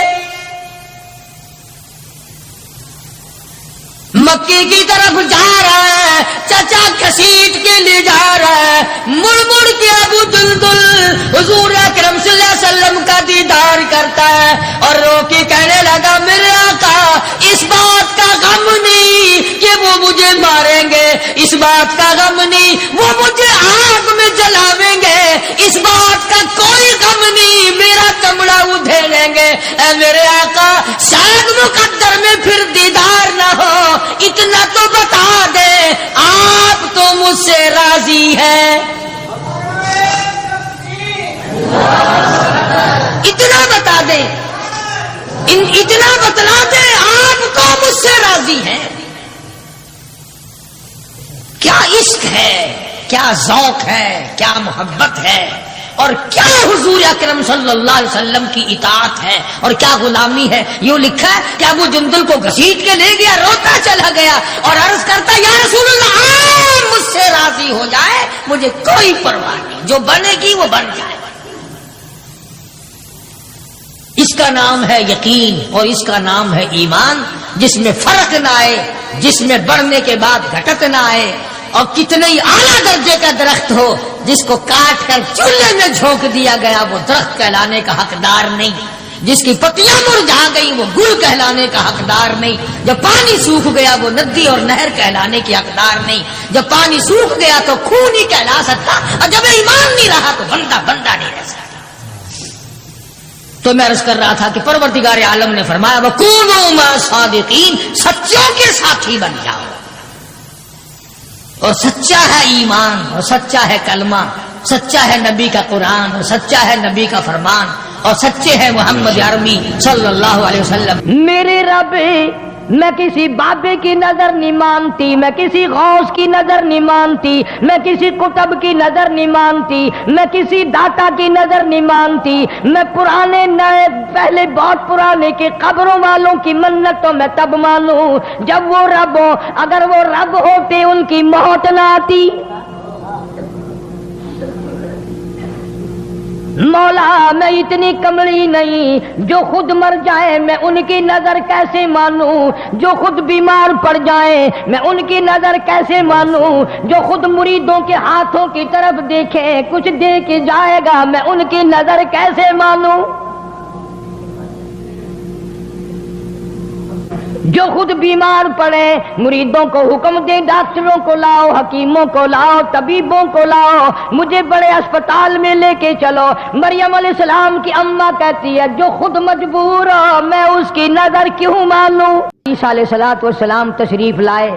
مکے کی طرف جا رہا ہے، چچا گھسیٹ کے لے جا رہا ہے، مڑ مڑ کے ابو جندل حضور اکرم صلی اللہ علیہ وسلم کا دیدار کرتا ہے اور رو کے کہنے لگا میرے آقا اس بات کا غم نہیں کہ وہ مجھے ماریں گے، اس بات کا غم نہیں وہ مجھے آگ میں جلاویں گے، اس بات کا کوئی غم نہیں میرا چمڑا ادھیڑیں گے، اے میرے آقا شاید مقدر میں پھر دیدار نہ ہو، اتنا تو بتا دے آپ تو مجھ سے راضی ہے۔ دیں، اتنا بتلا دیں آپ کو مجھ سے راضی ہیں۔ کیا عشق ہے، کیا ذوق ہے، کیا محبت ہے، اور کیا حضور اکرم صلی اللہ علیہ وسلم کی اطاعت ہے اور کیا غلامی ہے۔ یوں لکھا ہے کہ ابو جندل کو گھسیٹ کے لے گیا، روتا چلا گیا اور عرض کرتا یا رسول اللہ آپ مجھ سے راضی ہو جائے، مجھے کوئی پرواہ نہیں، جو بنے گی وہ بن جائے۔ اس کا نام ہے یقین اور اس کا نام ہے ایمان، جس میں فرق نہ آئے، جس میں بڑھنے کے بعد گھٹت نہ آئے، اور کتنے ہی اعلیٰ درجے کا درخت ہو، جس کو کاٹ کر چولہے میں جھونک دیا گیا وہ درخت کہلانے کا حقدار نہیں، جس کی پتیاں مرجھا گئی وہ گل کہلانے کا حقدار نہیں، جب پانی سوکھ گیا وہ ندی اور نہر کہلانے کی حقدار نہیں، جب پانی سوکھ گیا تو خون ہی کہلا سکتا، اور جب ایمان نہیں رہا تو بندہ نہیں رہ سکتا۔ تو میں عرض کر رہا تھا کہ پروردگار عالم نے فرمایا وَكُونُوا مَعَ الصَّادِقِينَ، سچوں کے ساتھی بن جاؤ، اور سچا ہے ایمان، اور سچا ہے کلمہ، سچا ہے نبی کا قرآن، اور سچا ہے نبی کا فرمان، اور سچے ہیں محمد عربی صلی اللہ علیہ وسلم۔ میرے رب میں کسی بابے کی نظر نہیں مانتی، میں کسی غوث کی نظر نہیں مانتی، میں کسی کتب کی نظر نہیں مانتی، میں کسی داتا کی نظر نہیں مانتی، میں پرانے نئے پہلے بہت پرانے کے قبروں والوں کی منت تو میں تب مانوں جب وہ رب ہو، اگر وہ رب ہوتے ان کی موت نہ آتی۔ مولا میں اتنی کملی نہیں جو خود مر جائے میں ان کی نظر کیسے مانوں، جو خود بیمار پڑ جائے میں ان کی نظر کیسے مانوں، جو خود مریدوں کے ہاتھوں کی طرف دیکھے کچھ دے کے جائے گا میں ان کی نظر کیسے مانوں، جو خود بیمار پڑے مریدوں کو حکم دے ڈاکٹروں کو لاؤ، حکیموں کو لاؤ، طبیبوں کو لاؤ، مجھے بڑے اسپتال میں لے کے چلو۔ مریم علیہ السلام کی اماں کہتی ہے جو خود مجبور ہو میں اس کی نظر کیوں مانوں۔ عیسیٰ علیہ السلام تشریف لائے،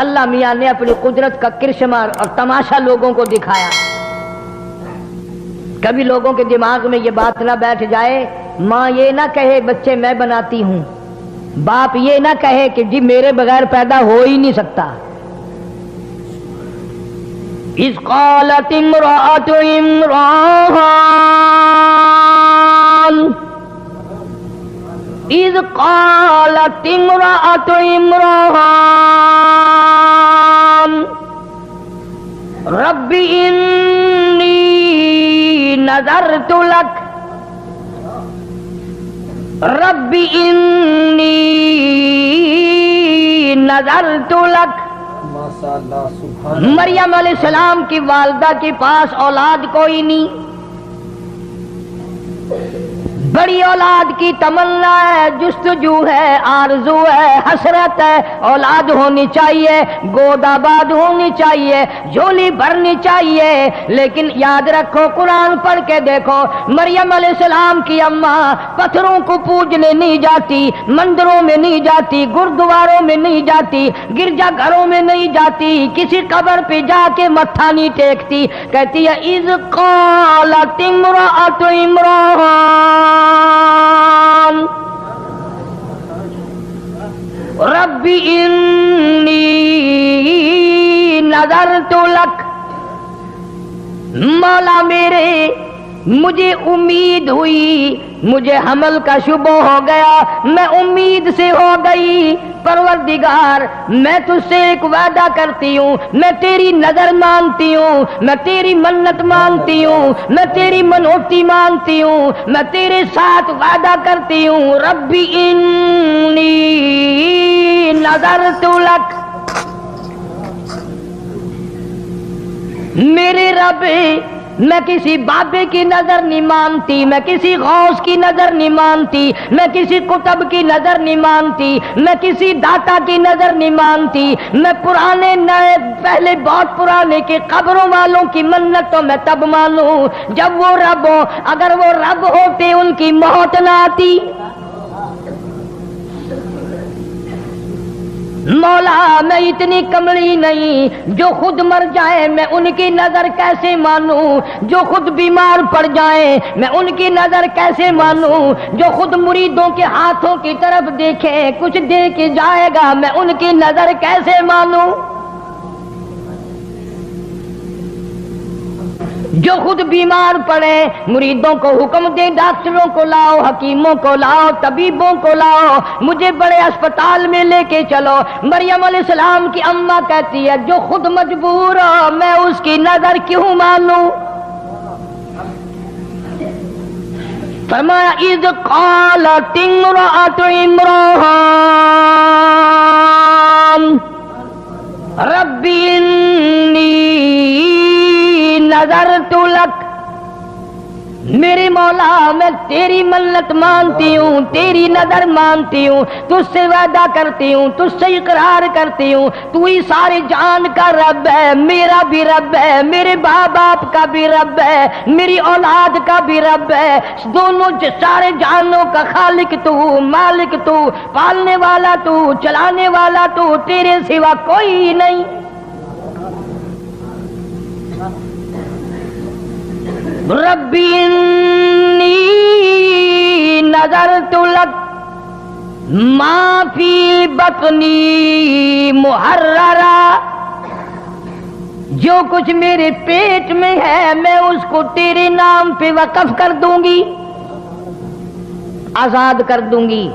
اللہ میاں نے اپنی قدرت کا کرشمہ اور تماشا لوگوں کو دکھایا۔ کبھی لوگوں کے دماغ میں یہ بات نہ بیٹھ جائے ماں یہ نہ کہے بچے میں بناتی ہوں، باپ یہ نہ کہے کہ جی میرے بغیر پیدا ہو ہی نہیں سکتا۔ اذ قالت امرأة عمران، اذ قالت امرأة عمران رب انی نذرت لک، رب انی نذرت لک۔ مریم علیہ السلام کی والدہ کے پاس اولاد کوئی نہیں، بڑی اولاد کی تمنا ہے، جستجو ہے، آرزو ہے، حسرت ہے، اولاد ہونی چاہیے، گود آباد ہونی چاہیے، جھولی بھرنی چاہیے، لیکن یاد رکھو قرآن پڑھ کے دیکھو مریم علیہ السلام کی اماں پتھروں کو پوجنے نہیں جاتی، مندروں میں نہیں جاتی، گردواروں میں نہیں جاتی، گرجا گھروں میں نہیں جاتی، کسی قبر پہ جا کے متھا نہیں ٹیکتی، کہتی ہے اذ قالت امرأة عمران رب انی نذرت لک۔ مولا میرے مجھے امید ہوئی، مجھے حمل کا شبہ ہو گیا، میں امید سے ہو گئی، پروردگار میں تجھ سے ایک وعدہ کرتی ہوں، میں تیری نظر مانتی ہوں، میں تیری منت مانتی ہوں، میں تیری منوتی مانتی ہوں، میں تیرے ساتھ وعدہ کرتی ہوں ربی انی نذرت لک۔ میرے رب میں کسی بابے کی نظر نہیں مانتی، میں کسی غوث کی نظر نہیں مانتی، میں کسی کتب کی نظر نہیں مانتی، میں کسی داتا کی نظر نہیں مانتی، میں پرانے نئے پہلے بہت پرانے کے قبروں والوں کی منت تو میں تب مانوں جب وہ رب ہو، اگر وہ رب ہوتے ان کی موت نہ آتی۔ مولا میں اتنی کملی نہیں جو خود مر جائے میں ان کی نظر کیسے مانوں، جو خود بیمار پڑ جائے میں ان کی نظر کیسے مانوں، جو خود مریدوں کے ہاتھوں کی طرف دیکھے کچھ دے کے جائے گا میں ان کی نظر کیسے مانوں، جو خود بیمار پڑے مریدوں کو حکم دے ڈاکٹروں کو لاؤ، حکیموں کو لاؤ، طبیبوں کو لاؤ، مجھے بڑے اسپتال میں لے کے چلو۔ مریم علیہ السلام کی اماں کہتی ہے جو خود مجبور ہو میں اس کی نظر کیوں مانوں؟ فرمایا اذ قالت امرأۃ عمران رب انی نظرت لک، میرے مولا میں تیری منت مانتی ہوں، تیری نظر مانتی ہوں، تجھ سے وعدہ کرتی ہوں، تجھ سے اقرار کرتی ہوں، تو ہی سارے جان کا رب ہے، میرا بھی رب ہے، میرے ماں باپ کا بھی رب ہے، میری اولاد کا بھی رب ہے، دونوں سارے جانوں کا خالق تو، مالک تو، پالنے والا تو، چلانے والا تو، تیرے سوا کوئی نہیں۔ ربی انی نظرت لک ما فی بطنی محررا، جو کچھ میرے پیٹ میں ہے میں اس کو تیرے نام پہ وقف کر دوں گی، آزاد کر دوں گی،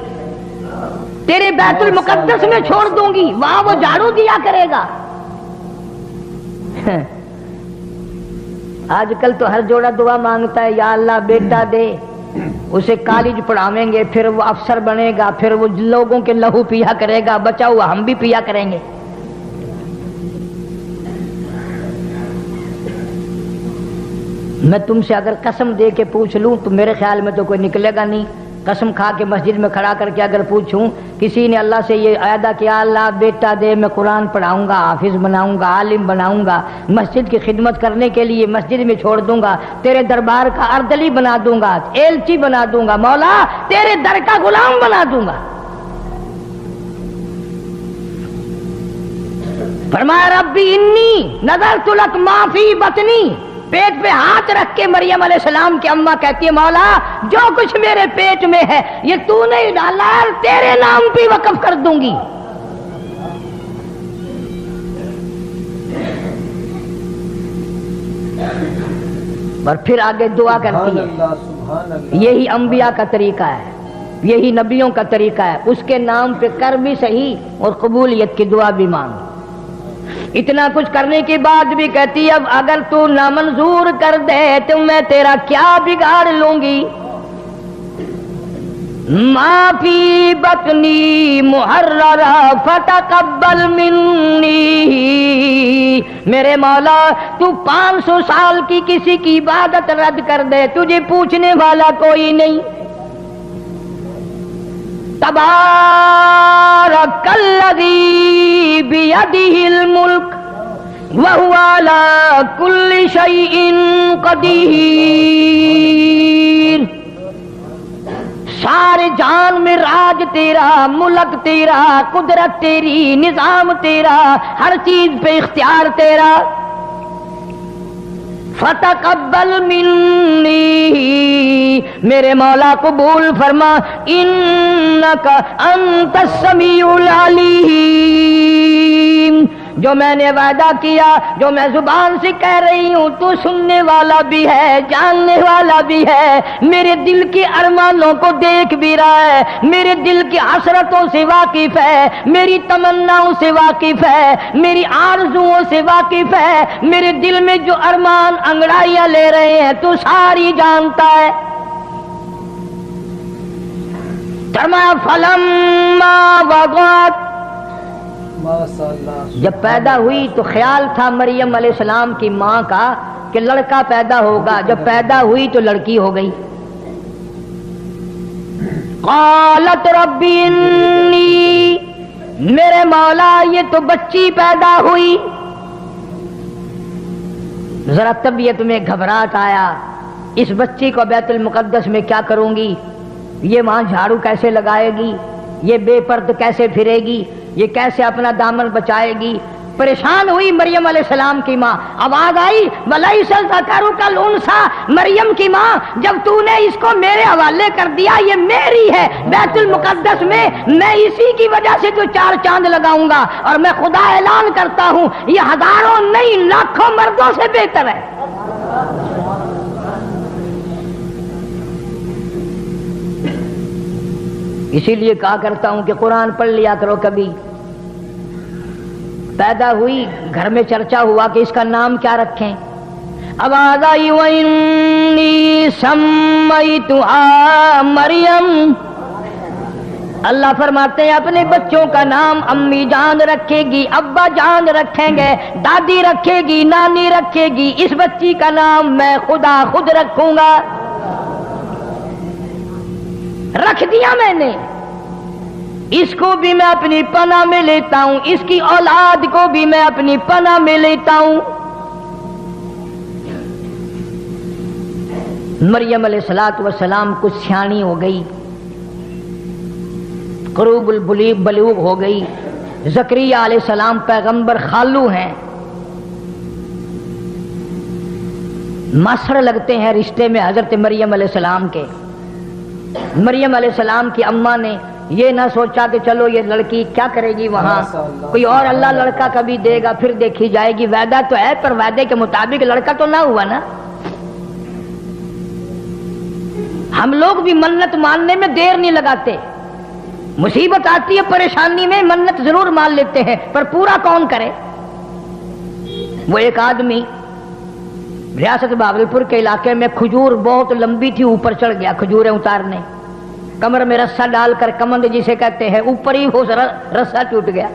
تیرے بیت المقدس میں چھوڑ دوں گی، وہاں وہ جھاڑو دیا کرے گا۔ آج کل تو ہر جوڑا دعا مانگتا ہے یا اللہ بیٹا دے، اسے کالج پڑھاویں گے، پھر وہ افسر بنے گا، پھر وہ لوگوں کے لہو پیا کرے گا، بچا ہوا ہم بھی پیا کریں گے۔ میں تم سے اگر قسم دے کے پوچھ لوں تو میرے خیال میں تو کوئی نکلے گا نہیں۔ قسم کھا کے مسجد میں کھڑا کر کے اگر پوچھوں کسی نے اللہ سے یہ عہدہ کیا اللہ بیٹا دے میں قرآن پڑھاؤں گا، حافظ بناؤں گا، عالم بناؤں گا، مسجد کی خدمت کرنے کے لیے مسجد میں چھوڑ دوں گا، تیرے دربار کا اردلی بنا دوں گا، ایلچی بنا دوں گا، مولا تیرے در کا غلام بنا دوں گا۔ فرمایا ربی انی نظرت لک ما فی بطنی، پیٹ پہ ہاتھ رکھ کے مریم علیہ السلام کی اماں کہتی ہے مولا جو کچھ میرے پیٹ میں ہے یہ تو نہیں ڈالا، تیرے نام پہ وقف کر دوں گی۔ اور پھر آگے دعا کرتی ہے، یہی انبیاء کا طریقہ ہے، یہی نبیوں کا طریقہ ہے، اس کے نام پہ کر بھی صحیح اور قبولیت کی دعا بھی مانگ۔ اتنا کچھ کرنے کے بعد بھی کہتی اب اگر تو نامنظور کر دے تو میں تیرا کیا بگاڑ لوں گی۔ ما فی بطنی محررا فتقبل منی، میرے مولا تو 500 سال کی کسی کی عبادت رد کر دے تجھے پوچھنے والا کوئی نہیں۔ تبارک الذی بیدہ الملک وہو علی کل شیء قدیر، سارے جان میں راج تیرا، ملک تیرا، قدرت تیری، نظام تیرا، ہر چیز پہ اختیار تیرا۔ فتقبل منی، میرے مولا قبول فرما، انک انت السمیع العلیم، جو میں نے وعدہ کیا، جو میں زبان سے کہہ رہی ہوں تو سننے والا بھی ہے، جاننے والا بھی ہے، میرے دل کے ارمانوں کو دیکھ بھی رہا ہے، میرے دل کی حسرتوں سے واقف ہے، میری تمناؤں سے واقف ہے، میری آرزوؤں سے واقف ہے، میرے دل میں جو ارمان انگڑائیاں لے رہے ہیں تو ساری جانتا ہے۔ فرمایا فلما وضعت، جب پیدا ہوئی تو خیال تھا مریم علیہ السلام کی ماں کا کہ لڑکا پیدا ہوگا، جب پیدا ہوئی تو لڑکی ہو گئی۔ قالت ربی انی، میرے مولا یہ تو بچی پیدا ہوئی۔ ذرا طبیعت میں گھبراہٹ آیا، اس بچی کو بیت المقدس میں کیا کروں گی، یہ وہاں جھاڑو کیسے لگائے گی، یہ بے پرد کیسے پھرے گی، یہ کیسے اپنا دامن بچائے گی؟ پریشان ہوئی مریم علیہ السلام کی ماں، آواز آئی وَلَيْسَ الذَّكَرُ كَالْأُنثىٰ، مریم کی ماں جب تو نے اس کو میرے حوالے کر دیا، یہ میری ہے، بیت المقدس میں میں اسی کی وجہ سے تو 4 چاند لگاؤں گا، اور میں خدا اعلان کرتا ہوں یہ ہزاروں نہیں لاکھوں مردوں سے بہتر ہے۔ اسی لیے کہا کرتا ہوں کہ قرآن پڑھ لیا کرو کبھی۔ پیدا ہوئی، گھر میں چرچا ہوا کہ اس کا نام کیا رکھیں، آواز آئی وَإِنِّي سَمَّيْتُهَا مریم، اللہ فرماتے ہیں اپنے بچوں کا نام امی جان رکھے گی، ابا جان رکھیں گے، دادی رکھے گی، نانی رکھے گی، اس بچی کا نام میں خدا خود رکھوں گا۔ رکھ دیا میں نے، اس کو بھی میں اپنی پناہ میں لیتا ہوں، اس کی اولاد کو بھی میں اپنی پناہ میں لیتا ہوں۔ مریم علیہ السلام کچھ سیانی ہو گئی، قروب البلوغ ہو گئی۔ زکریا علیہ السلام پیغمبر خالو ہیں، ماسڑ لگتے ہیں رشتے میں حضرت مریم علیہ السلام کے۔ مریم علیہ السلام کی اماں نے یہ نہ سوچا کہ چلو یہ لڑکی کیا کرے گی وہاں، کوئی اور اللہ لڑکا کبھی دے گا پھر دیکھی جائے گی، وعدہ تو ہے پر وعدے کے مطابق لڑکا تو نہ ہوا نا۔ ہم لوگ بھی منت ماننے میں دیر نہیں لگاتے، مصیبت آتی ہے پریشانی میں منت ضرور مان لیتے ہیں، پر پورا کون کرے؟ وہ ایک آدمی ریاست بھاگلپور کے علاقے میں کھجور بہت لمبی تھی، اوپر چڑھ گیا کھجوریں اتارنے، کمر میں رسا ڈال کر کمند جسے کہتے ہیں، اوپر ہی ہو رسا ٹوٹ گیا،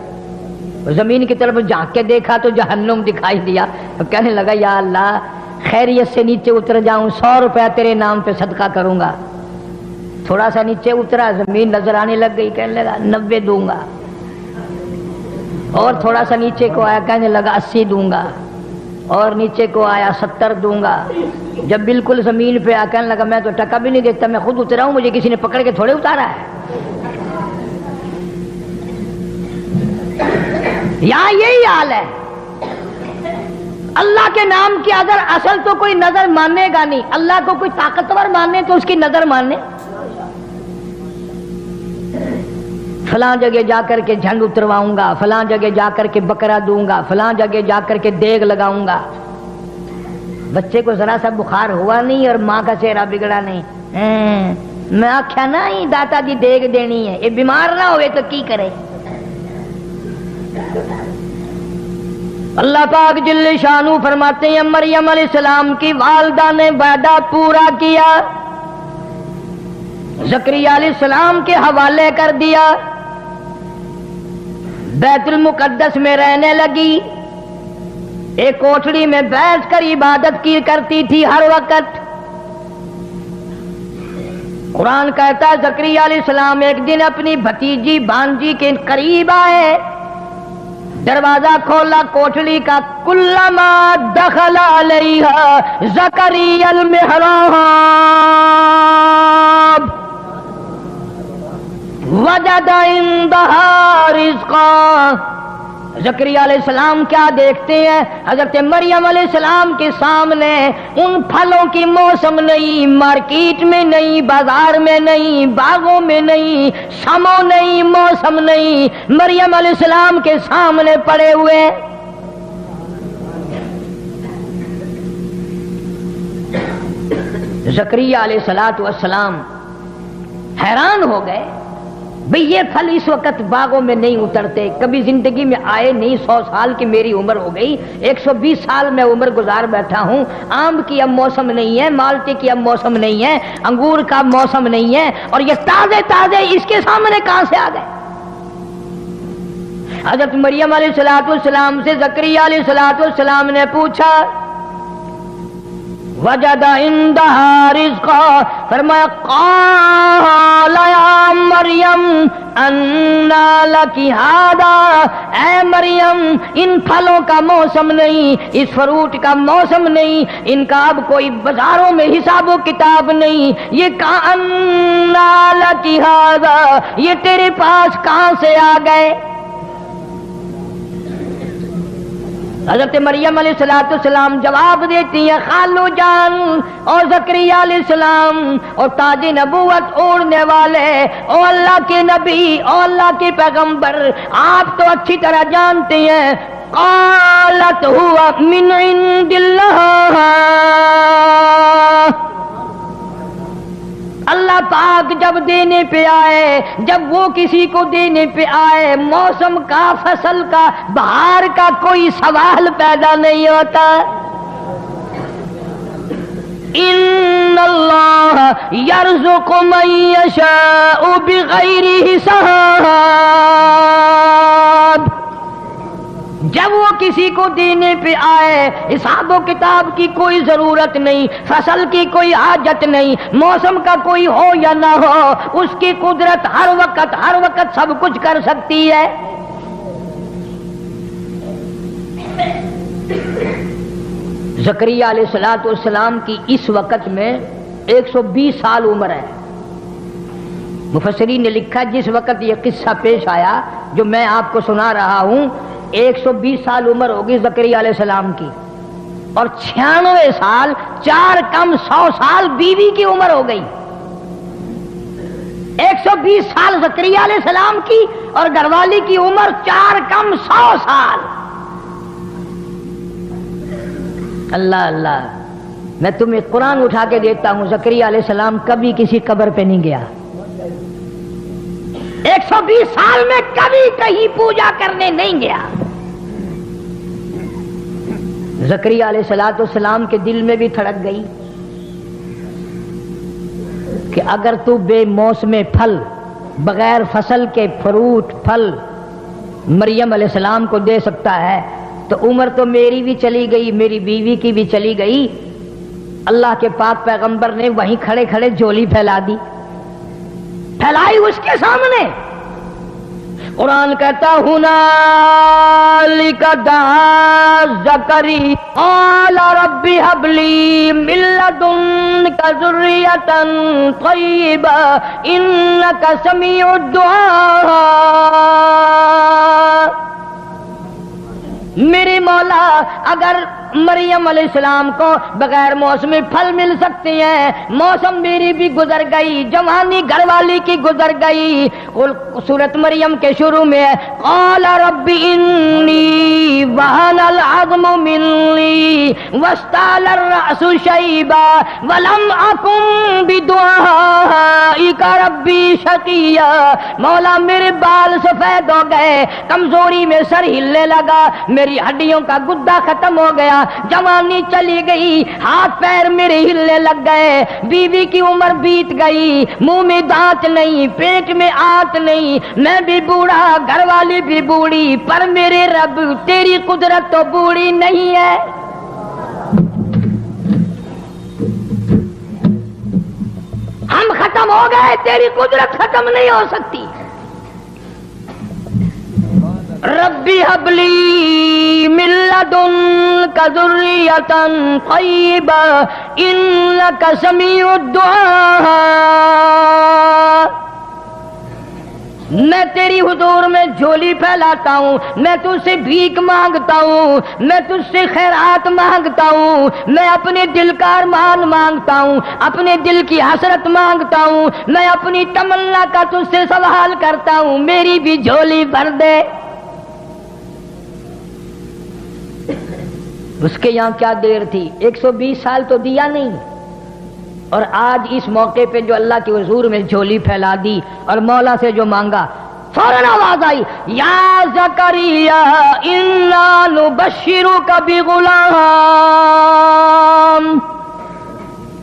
زمین کی طرف جھانک کے دیکھا تو جہنم دکھائی دیا، تو کہنے لگا یا اللہ خیریت سے نیچے اتر جاؤں، 100 روپیہ تیرے نام پہ صدقہ کروں گا۔ تھوڑا سا نیچے اترا، زمین نظر آنے لگ گئی، کہنے لگا 90 دوں گا، اور تھوڑا سا نیچے کو آیا، کہنے لگا 80 دوں گا، اور نیچے کو آیا 70 دوں گا۔ جب بالکل زمین پہ آ، کہنے لگا میں تو ٹکا بھی نہیں دیتا، میں خود اترا ہوں، مجھے کسی نے پکڑ کے تھوڑے اتارا ہے۔ یہاں یہی حال ہے، اللہ کے نام کی اگر اصل تو کوئی نظر ماننے گا نہیں، اللہ کو کوئی طاقتور ماننے تو اس کی نظر ماننے، فلاں جگہ جا کر کے جھنڈ اترواؤں گا، فلاں جگہ جا کر کے بکرا دوں گا، فلاں جگہ جا کر کے دیگ لگاؤں گا۔ بچے کو ذرا سا بخار ہوا نہیں اور ماں کا چہرہ بگڑا نہیں، میں آخیا نا ہی داتا دی دیگ دینی ہے، یہ بیمار نہ ہوئے تو کی کرے۔ اللہ پاک جل شانہ فرماتے ہیں مریم علیہ السلام کی والدہ نے وعدہ پورا کیا، زکریا علیہ السلام کے حوالے کر دیا، بیت المقدس میں رہنے لگی، ایک کوٹھڑی میں بیٹھ کر عبادت کی کرتی تھی ہر وقت۔ قرآن کہتا ہے زکریا علیہ السلام ایک دن اپنی بھتیجی بانجی کے قریب آئے، دروازہ کھولا کوٹھڑی کا، کلما دخل علیہا زکریا المحراب وجد عندہا رزقا۔ زکریا علیہ السلام کیا دیکھتے ہیں؟ حضرت مریم علیہ السلام کے سامنے ان پھلوں کی موسم نہیں، مارکیٹ میں نہیں، بازار میں نہیں، باغوں میں نہیں، سمو نہیں، موسم نہیں، مریم علیہ السلام کے سامنے پڑے ہوئے۔ زکریا علیہ السلام حیران ہو گئے، بھئی یہ پھل اس وقت باغوں میں نہیں اترتے، کبھی زندگی میں آئے نہیں، 100 سال کی میری عمر ہو گئی، 120 سال میں عمر گزار بیٹھا ہوں، آم کی اب موسم نہیں ہے، مالٹے کی اب موسم نہیں ہے، انگور کا موسم نہیں ہے، اور یہ تازے تازے اس کے سامنے کہاں سے آ گئے؟ حضرت مریم علیہ السلام سے زکریا علیہ السلام نے پوچھا، وجد عندها رزقا، فرمایا قال یا مریم انا لک ھذا، اے مریم ان پھلوں کا موسم نہیں، اس فروٹ کا موسم نہیں، ان کا اب کوئی بازاروں میں حساب و کتاب نہیں، یہ انا لک ھذا، یہ تیرے پاس کہاں سے آ گئے؟ حضرت مریم علیہ السلام جواب دیتی ہیں خالو جان اور زکریا علیہ السلام اور تاج نبوت اوڑھنے والے او اللہ کے نبی او اللہ کے پیغمبر آپ تو اچھی طرح جانتے ہیں قالت ہوا من عند اللہ اللہ پاک جب دینے پہ آئے جب وہ کسی کو دینے پہ آئے موسم کا فصل کا بہار کا کوئی سوال پیدا نہیں ہوتا ان اللہ یرزق من یشاء بغیر حساب جب وہ کسی کو دینے پہ آئے حساب و کتاب کی کوئی ضرورت نہیں فصل کی کوئی حاجت نہیں موسم کا کوئی ہو یا نہ ہو اس کی قدرت ہر وقت سب کچھ کر سکتی ہے زکریا علیہ السلام کی اس وقت میں 120 سال عمر ہے مفسرین نے لکھا جس وقت یہ قصہ پیش آیا جو میں آپ کو سنا رہا ہوں 120 سال عمر ہوگی زکریا علیہ السلام کی اور 96 سال 4 کم 100 سال بیوی کی عمر ہو گئی 120 سال زکریا علیہ السلام کی اور گھر والی کی عمر 4 کم 100 سال اللہ اللہ میں تمہیں قرآن اٹھا کے دیتا ہوں زکریا علیہ السلام کبھی کسی قبر پہ نہیں گیا 120 سال میں کبھی کہیں پوجا کرنے نہیں گیا زکریا علیہ السلام کے دل میں بھی دھڑک گئی کہ اگر تو بے موسم پھل بغیر فصل کے فروٹ پھل مریم علیہ السلام کو دے سکتا ہے تو عمر تو میری بھی چلی گئی میری بیوی کی بھی چلی گئی اللہ کے پاک پیغمبر نے وہیں کھڑے کھڑے جھولی پھیلا دی پھیلائی اس کے سامنے قرآن کہتا ہنالک دعا زکریا قال رب هب لي من لدنك ذرية طيبة إنك سميع الدعاء میرے مولا اگر مریم علیہ السلام کو بغیر موسمی پھل مل سکتے ہیں موسم میری بھی گزر گئی جوانی گھر والی کی گزر گئی سورۃ مریم کے شروع میں قال رب انی وہن العظم منی واشتعل الرأس شیبا ولم اکن بدعائک ربی شقیا مولا میرے بال سفید ہو گئے کمزوری میں سر ہلنے لگا میری ہڈیوں کا گدا ختم ہو گیا جوانی چلی گئی ہاتھ پیر میرے ہلنے لگ گئے بیوی کی عمر بیت گئی منہ میں دانت نہیں پیٹ میں آنت نہیں میں بھی بوڑھا گھر والی بھی بوڑھی پر میرے رب تیری قدرت تو بوڑھی نہیں ہے ہم ختم ہو گئے تیری قدرت ختم نہیں ہو سکتی ربی هب لي من لدنك ذرية طيبة إنك سميع الدعاء میں تیری حضور میں جھولی پھیلاتا ہوں میں تجھ سے بھیک مانگتا ہوں میں تجھ سے خیرات مانگتا ہوں میں اپنے دل کا ارمان مانگتا ہوں اپنے دل کی حسرت مانگتا ہوں میں اپنی تمنا کا تجھ سے سوال کرتا ہوں میری بھی جھولی بھر دے اس کے یہاں کیا دیر تھی 120 سال تو دیا نہیں اور آج اس موقع پہ جو اللہ کے حضور میں جھولی پھیلا دی اور مولا سے جو مانگا فوراً آواز آئی یا زکریا انا نبشرک بغلام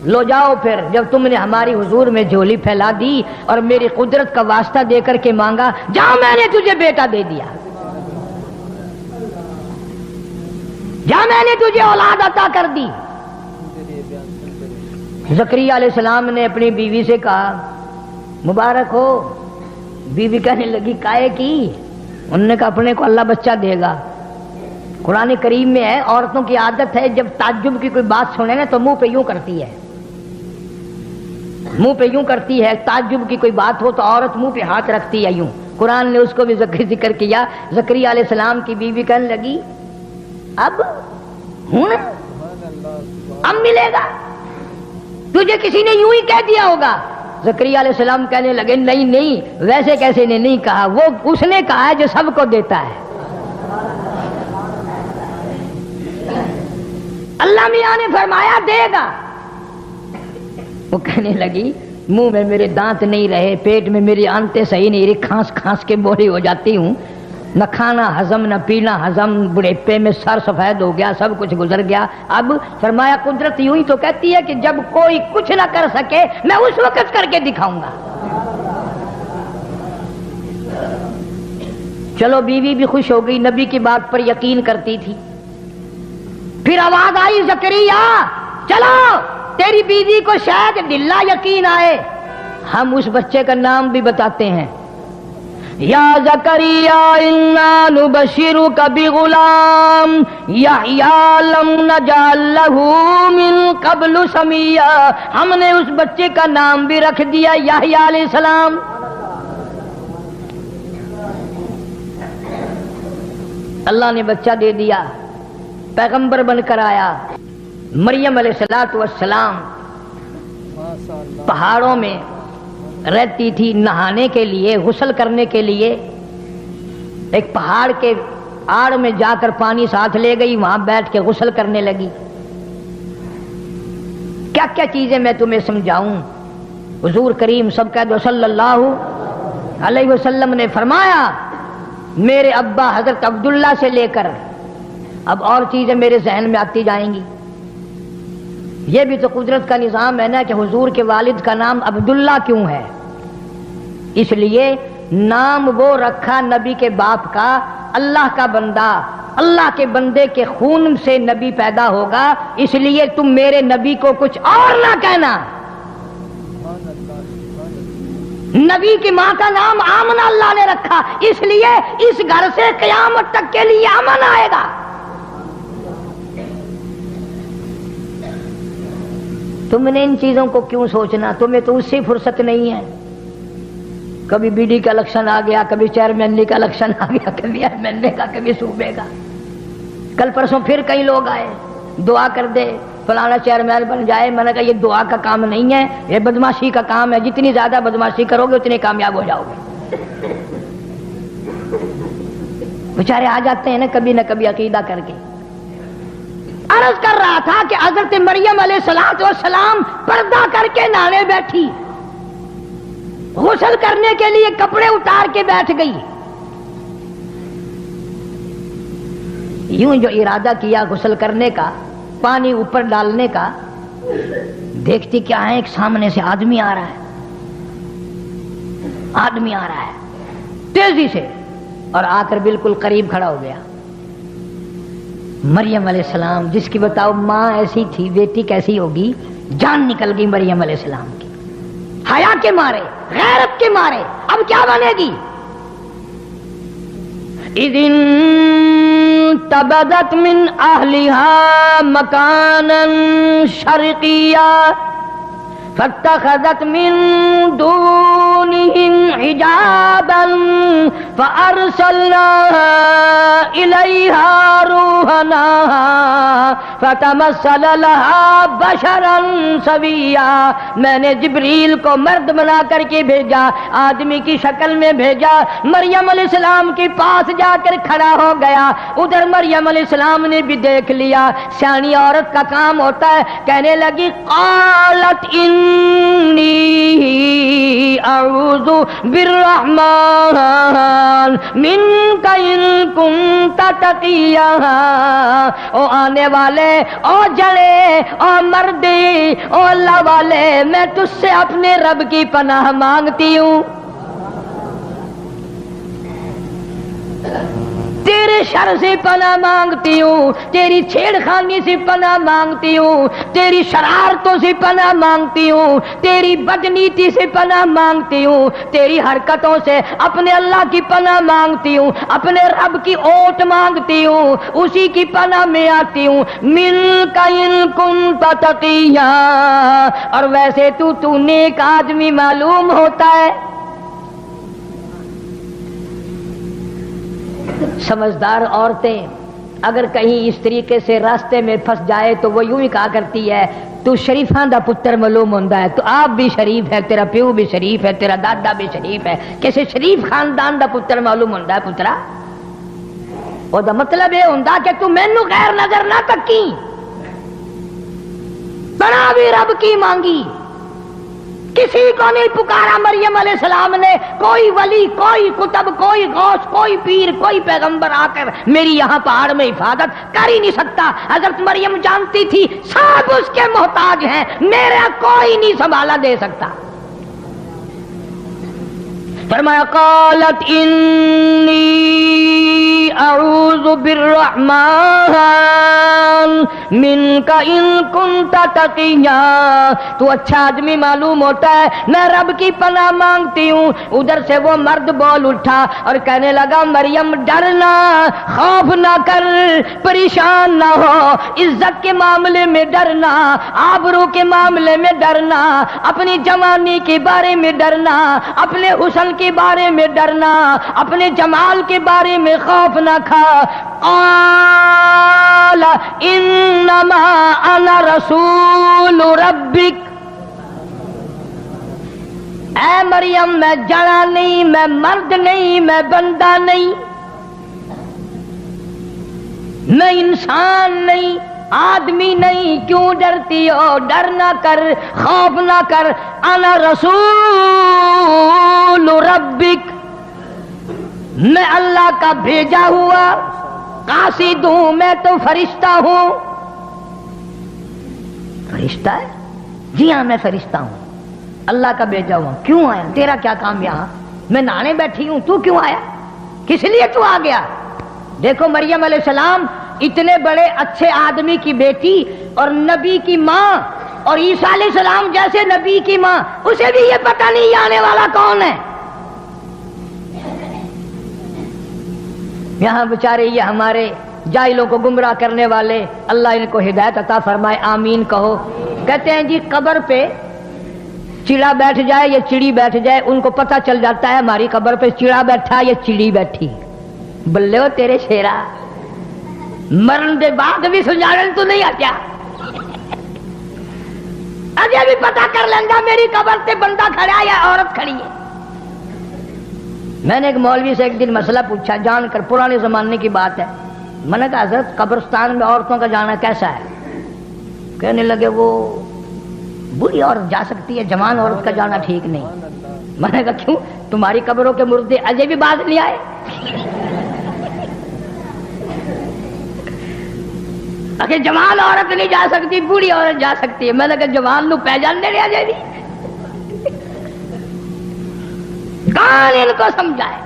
لو جاؤ پھر جب تم نے ہماری حضور میں جھولی پھیلا دی اور میری قدرت کا واسطہ دے کر کے مانگا جا میں نے تجھے بیٹا دے دیا جا میں نے تجھے اولاد عطا کر دی زکریا علیہ السلام نے اپنی بیوی سے کہا مبارک ہو بیوی کہنے لگی کائے کی انہوں نے کہا اپنے کو اللہ بچہ دے گا قرآن کریم میں ہے عورتوں کی عادت ہے جب تعجب کی کوئی بات سنے نا تو منہ پہ یوں کرتی ہے منہ پہ یوں کرتی ہے تعجب کی کوئی بات ہو تو عورت منہ پہ ہاتھ رکھتی ہے یوں قرآن نے اس کو بھی ذکر کیا زکریا علیہ السلام کی بیوی کہنے لگی اب ہوں اب ملے گا؟ تجھے کسی نے یوں ہی کہہ دیا ہوگا۔ زکریا علیہ السلام کہنے لگے نہیں نہیں، ویسے کیسے نے نہیں کہا، وہ اس نے کہا ہے جو سب کو دیتا ہے۔ اللہ میاں نے فرمایا دے گا۔ وہ کہنے لگی منہ میں میرے دانت نہیں رہے، پیٹ میں میری آنتیں صحیح نہیں رہی، کھانس کھانس کے بولی ہو جاتی ہوں، نہ کھانا ہضم نہ پینا ہضم، بڑھیپے میں سر سفید ہو گیا، سب کچھ گزر گیا۔ اب فرمایا قدرت یوں ہی تو کہتی ہے کہ جب کوئی کچھ نہ کر سکے میں اس وقت کر کے دکھاؤں گا۔ چلو بیوی بھی خوش ہو گئی، نبی کی بات پر یقین کرتی تھی۔ پھر آواز آئی زکریا چلو تیری بیوی کو شاید دلہ یقین آئے، ہم اس بچے کا نام بھی بتاتے ہیں۔ یا زکریا انا نبشرک بغلام یحییٰ لم نجعل لہ من قبل سمیا، ہم نے اس بچے کا نام بھی رکھ دیا یحییٰ علیہ السلام۔ اللہ نے بچہ دے دیا، پیغمبر بن کر آیا۔ مریم علیہ السلام پہاڑوں میں رہتی تھی، نہانے کے لیے غسل کرنے کے لیے ایک پہاڑ کے آڑ میں جا کر پانی ساتھ لے گئی، وہاں بیٹھ کے غسل کرنے لگی۔ کیا کیا چیزیں میں تمہیں سمجھاؤں، حضور کریم سب کہہ دو صلی اللہ علیہ وسلم نے فرمایا میرے ابا حضرت عبداللہ سے لے کر اب اور چیزیں میرے ذہن میں آتی جائیں گی۔ یہ بھی تو قدرت کا نظام ہے نا کہ حضور کے والد کا نام عبداللہ کیوں ہے؟ اس لیے نام وہ رکھا نبی کے باپ کا، اللہ کا بندہ، اللہ کے بندے کے خون سے نبی پیدا ہوگا، اس لیے تم میرے نبی کو کچھ اور نہ کہنا۔ نبی کی ماں کا نام آمنہ اللہ نے رکھا، اس لیے اس گھر سے قیامت تک کے لیے امن آئے گا۔ تم نے ان چیزوں کو کیوں سوچنا؟ تمہیں تو اس سے فرصت نہیں ہے۔ کبھی بی ڈی کا الیکشن آ گیا، کبھی چیئرمین کا الیکشن آ گیا، کبھی ایم ایل اے کا، کبھی صوبے کا۔ کل پرسوں پھر کئی لوگ آئے دعا کر دے فلانا چیئرمین بن جائے۔ میں نے کہا یہ دعا کا کام نہیں ہے، یہ بدماشی کا کام ہے، جتنی زیادہ بدماشی کرو گے اتنے کامیاب ہو جاؤ گے۔ بیچارے آ جاتے ہیں نا کبھی نہ کبھی عقیدہ کر کے۔ عرض کر رہا تھا کہ حضرت مریم علیہ السلام پردہ کر کے نہانے بیٹھی، غسل کرنے کے لیے کپڑے اتار کے بیٹھ گئی۔ یوں جو ارادہ کیا غسل کرنے کا، پانی اوپر ڈالنے کا، دیکھتی کیا ہے، ایک سامنے سے آدمی آ رہا ہے، آدمی آ رہا ہے تیزی سے، اور آ کر بالکل قریب کھڑا ہو گیا۔ مریم علیہ السلام جس کی بتاؤ ماں ایسی تھی، بیٹی کیسی ہوگی، جان نکل گئی مریم علیہ السلام کی، حیا کے مارے، غیرت کے مارے۔ اب کیا بنے گی؟ اذن تبدت من اہلها مکانا شرقیا فاتخذت من دونهم حجابا فارسلنا الیہا روحنا فتمثل لها بشرا سویا۔ میں نے جبریل کو مرد بنا کر کے بھیجا، آدمی کی شکل میں بھیجا، مریم علیہ السلام کے پاس جا کر کھڑا ہو گیا۔ ادھر مریم علیہ السلام نے بھی دیکھ لیا، سیانی عورت کا کام ہوتا ہے، کہنے لگی قالت انی اعوذ بالرحمن منک ان کنت تقیا۔ او آنے والے، او جڑے، او مردی، او اللہ والے، میں تجھ سے اپنے رب کی پناہ مانگتی ہوں، تیرے شر سے پناہ مانگتی ہوں، تیری چھیڑ خانی سے پناہ مانگتی ہوں، تیری شرارتوں سے پناہ مانگتی ہوں، تیری بدنیتی سے پناہ مانگتی ہوں، تیری حرکتوں سے اپنے اللہ کی پناہ مانگتی ہوں، اپنے رب کی اوٹ مانگتی ہوں، اسی کی پناہ میں آتی ہوں۔ مِنْکَ إِن كُنتَ تَقِيًّا، اور ویسے تو نیک آدمی معلوم ہوتا ہے۔ سمجھدار عورتیں اگر کہیں اس طریقے سے راستے میں پھنس جائے تو وہ یوں ہی کہا کرتی ہے تو شریفاں دا پتر معلوم ہوندا ہے، تو آپ بھی شریف ہے، تیرا پیو بھی شریف ہے، تیرا دادا بھی شریف ہے، کسی شریف خاندان دا پتر معلوم ہوندا ہے پترا۔ او دا مطلب یہ ہوندا کہ تو مینوں غیر نظر نہ تکی، بنا بھی رب کی مانگی، کسی کو نہیں پکارا مریم علیہ السلام نے، کوئی ولی، کوئی کتب، کوئی غوث، کوئی پیر، کوئی پیغمبر آ کر میری یہاں پہاڑ میں حفاظت کر ہی نہیں سکتا۔ حضرت مریم جانتی تھی سب اس کے محتاج ہیں، میرا کوئی نہیں سنبھالا دے سکتا۔ فرمایا قالت انی اعوذ بالرحمن منک ان کنت تقیا، تو اچھا آدمی معلوم ہوتا ہے، میں رب کی پناہ مانگتی ہوں۔ ادھر سے وہ مرد بول اٹھا اور کہنے لگا مریم ڈرنا، خوف نہ کر، پریشان نہ ہو، عزت کے معاملے میں ڈرنا، آبرو کے معاملے میں ڈرنا، اپنی جوانی کے بارے میں ڈرنا، اپنے حسن کے بارے میں ڈرنا، اپنے جمال کے بارے میں خوف نہ کھا۔ قال انما انا رسول ربک، اے مریم میں جڑا نہیں، میں مرد نہیں، میں بندہ نہیں، میں انسان نہیں، آدمی نہیں، کیوں ڈرتی ہو؟ ڈر نہ کر، خوف نہ کر، انا رسول ربک، میں اللہ کا بھیجا ہوا قاصد ہوں، میں تو فرشتہ ہوں۔ فرشتہ ہے؟ جی ہاں میں فرشتہ ہوں، اللہ کا بھیجا ہوا۔ کیوں آیا؟ تیرا کیا کام یہاں؟ میں نہانے بیٹھی ہوں، تو کیوں آیا؟ کس لیے تو آ گیا؟ دیکھو مریم علیہ السلام اتنے بڑے اچھے آدمی کی بیٹی اور نبی کی ماں، اور عیسیٰ علیہ السلام جیسے نبی کی ماں، اسے بھی یہ پتہ نہیں یہ آنے والا کون ہے۔ یہاں بیچارے یہ ہمارے جاہلوں کو گمراہ کرنے والے، اللہ ان کو ہدایت عطا فرمائے، آمین کہو۔ کہتے ہیں جی قبر پہ چڑا بیٹھ جائے یا چڑی بیٹھ جائے، ان کو پتہ چل جاتا ہے ہماری قبر پہ چڑا بیٹھا یا چڑی بیٹھی۔ بلے ہو تیرے شیرا، مرن دے بعد بھی سنجھاڑن تو نہیں آتیا، اجے بھی پتہ کر لینگا میری قبر تے بندہ کھڑا یا عورت کھڑی ہے۔ میں نے ایک مولوی سے ایک دن مسئلہ پوچھا جان کر، پرانے زمانے کی بات ہے، میں نے کہا حضرت قبرستان میں عورتوں کا جانا کیسا ہے؟ کہنے لگے وہ بوڑھی عورت جا سکتی ہے، جوان عورت کا جانا ٹھیک نہیں۔ میں نے کہا کیوں؟ تمہاری قبروں کے مردے اجے بھی باز نہیں آئے؟ اگر جوان عورت نہیں جا سکتی، بوڑھی عورت جا سکتی ہے۔ میں نے کہا جوان نو پہچان دے رہا جائے بھی، کون ان کو سمجھائے؟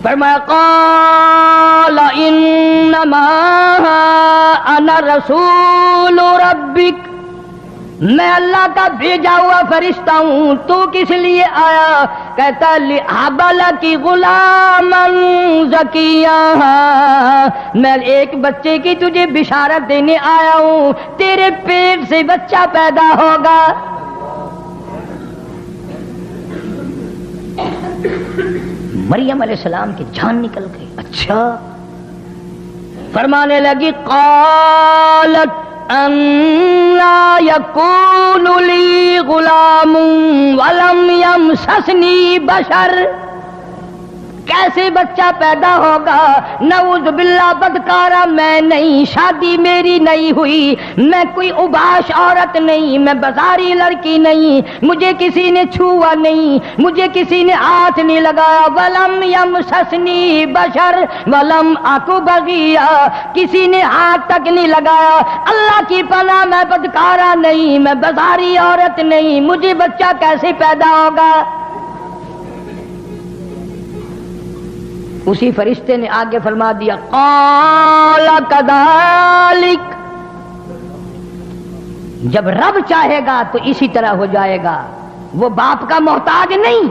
فرمایا قال انما انا رسول ربک، میں اللہ کا بھیجا ہوا فرشتہ ہوں، تو کس لیے آیا؟ کہتا لِأَحَبَ لَكِ غُلَامًا زَكِيًّا، میں ایک بچے کی تجھے بشارت دینے آیا ہوں، تیرے پیٹ سے بچہ پیدا ہوگا۔ مریم علیہ السلام کی جان نکل گئی۔ اچھا، فرمانے لگی قالت انا یکون لی غلام ولم یمسسنی بشر، کیسے بچہ پیدا ہوگا؟ نعوذ باللہ، بدکارا میں نہیں، شادی میری نہیں ہوئی، میں کوئی اوباش عورت نہیں، میں بازاری لڑکی نہیں، مجھے کسی نے چھوا نہیں، مجھے کسی نے ہاتھ نہیں لگایا۔ ولم یمسسنی بشر ولم اکو بغیا، کسی نے ہاتھ تک نہیں لگایا۔ اللہ کی پناہ، میں بدکارا نہیں، میں بازاری عورت نہیں، مجھے بچہ کیسے پیدا ہوگا؟ اسی فرشتے نے آگے فرما دیا قال کذالک، جب رب چاہے گا تو اسی طرح ہو جائے گا۔ وہ باپ کا محتاج نہیں،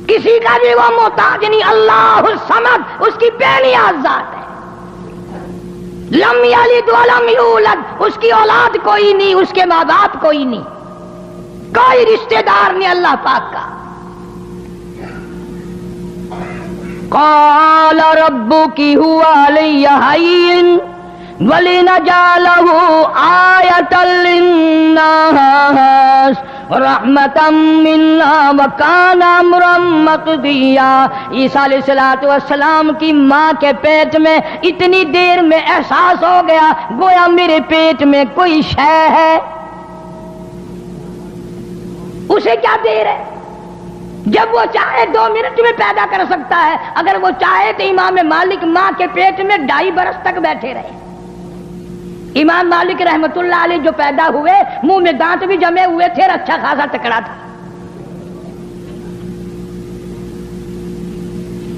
کسی کا بھی وہ محتاج نہیں، اللہ الصمد اس کی بے نیاز ذات ہے۔ لم یلد ولم یولد، اس کی اولاد کوئی نہیں، اس کے ماں باپ کوئی نہیں، کوئی رشتہ دار نہیں اللہ پاک کا۔ قال ربکی هو علی ہین وَلِنَجْعَلَهُ آیَةً لِلنَّاسِ رَحْمَةً مِنَّا وَكَانَ أَمْرًا مَقْضِيًّا۔ عیسیٰ علیہ السلام کی ماں کے پیٹ میں اتنی دیر میں احساس ہو گیا گویا میرے پیٹ میں کوئی شے ہے۔ اسے کیا دیر ہے؟ جب وہ چاہے 2 منٹ میں پیدا کر سکتا ہے، اگر وہ چاہے تو امام مالک ماں کے پیٹ میں 2.5 برس تک بیٹھے رہے۔ امام مالک رحمت اللہ علیہ جو پیدا ہوئے منہ میں دانت بھی جمے ہوئے تھے اور اچھا خاصا تکڑا تھا۔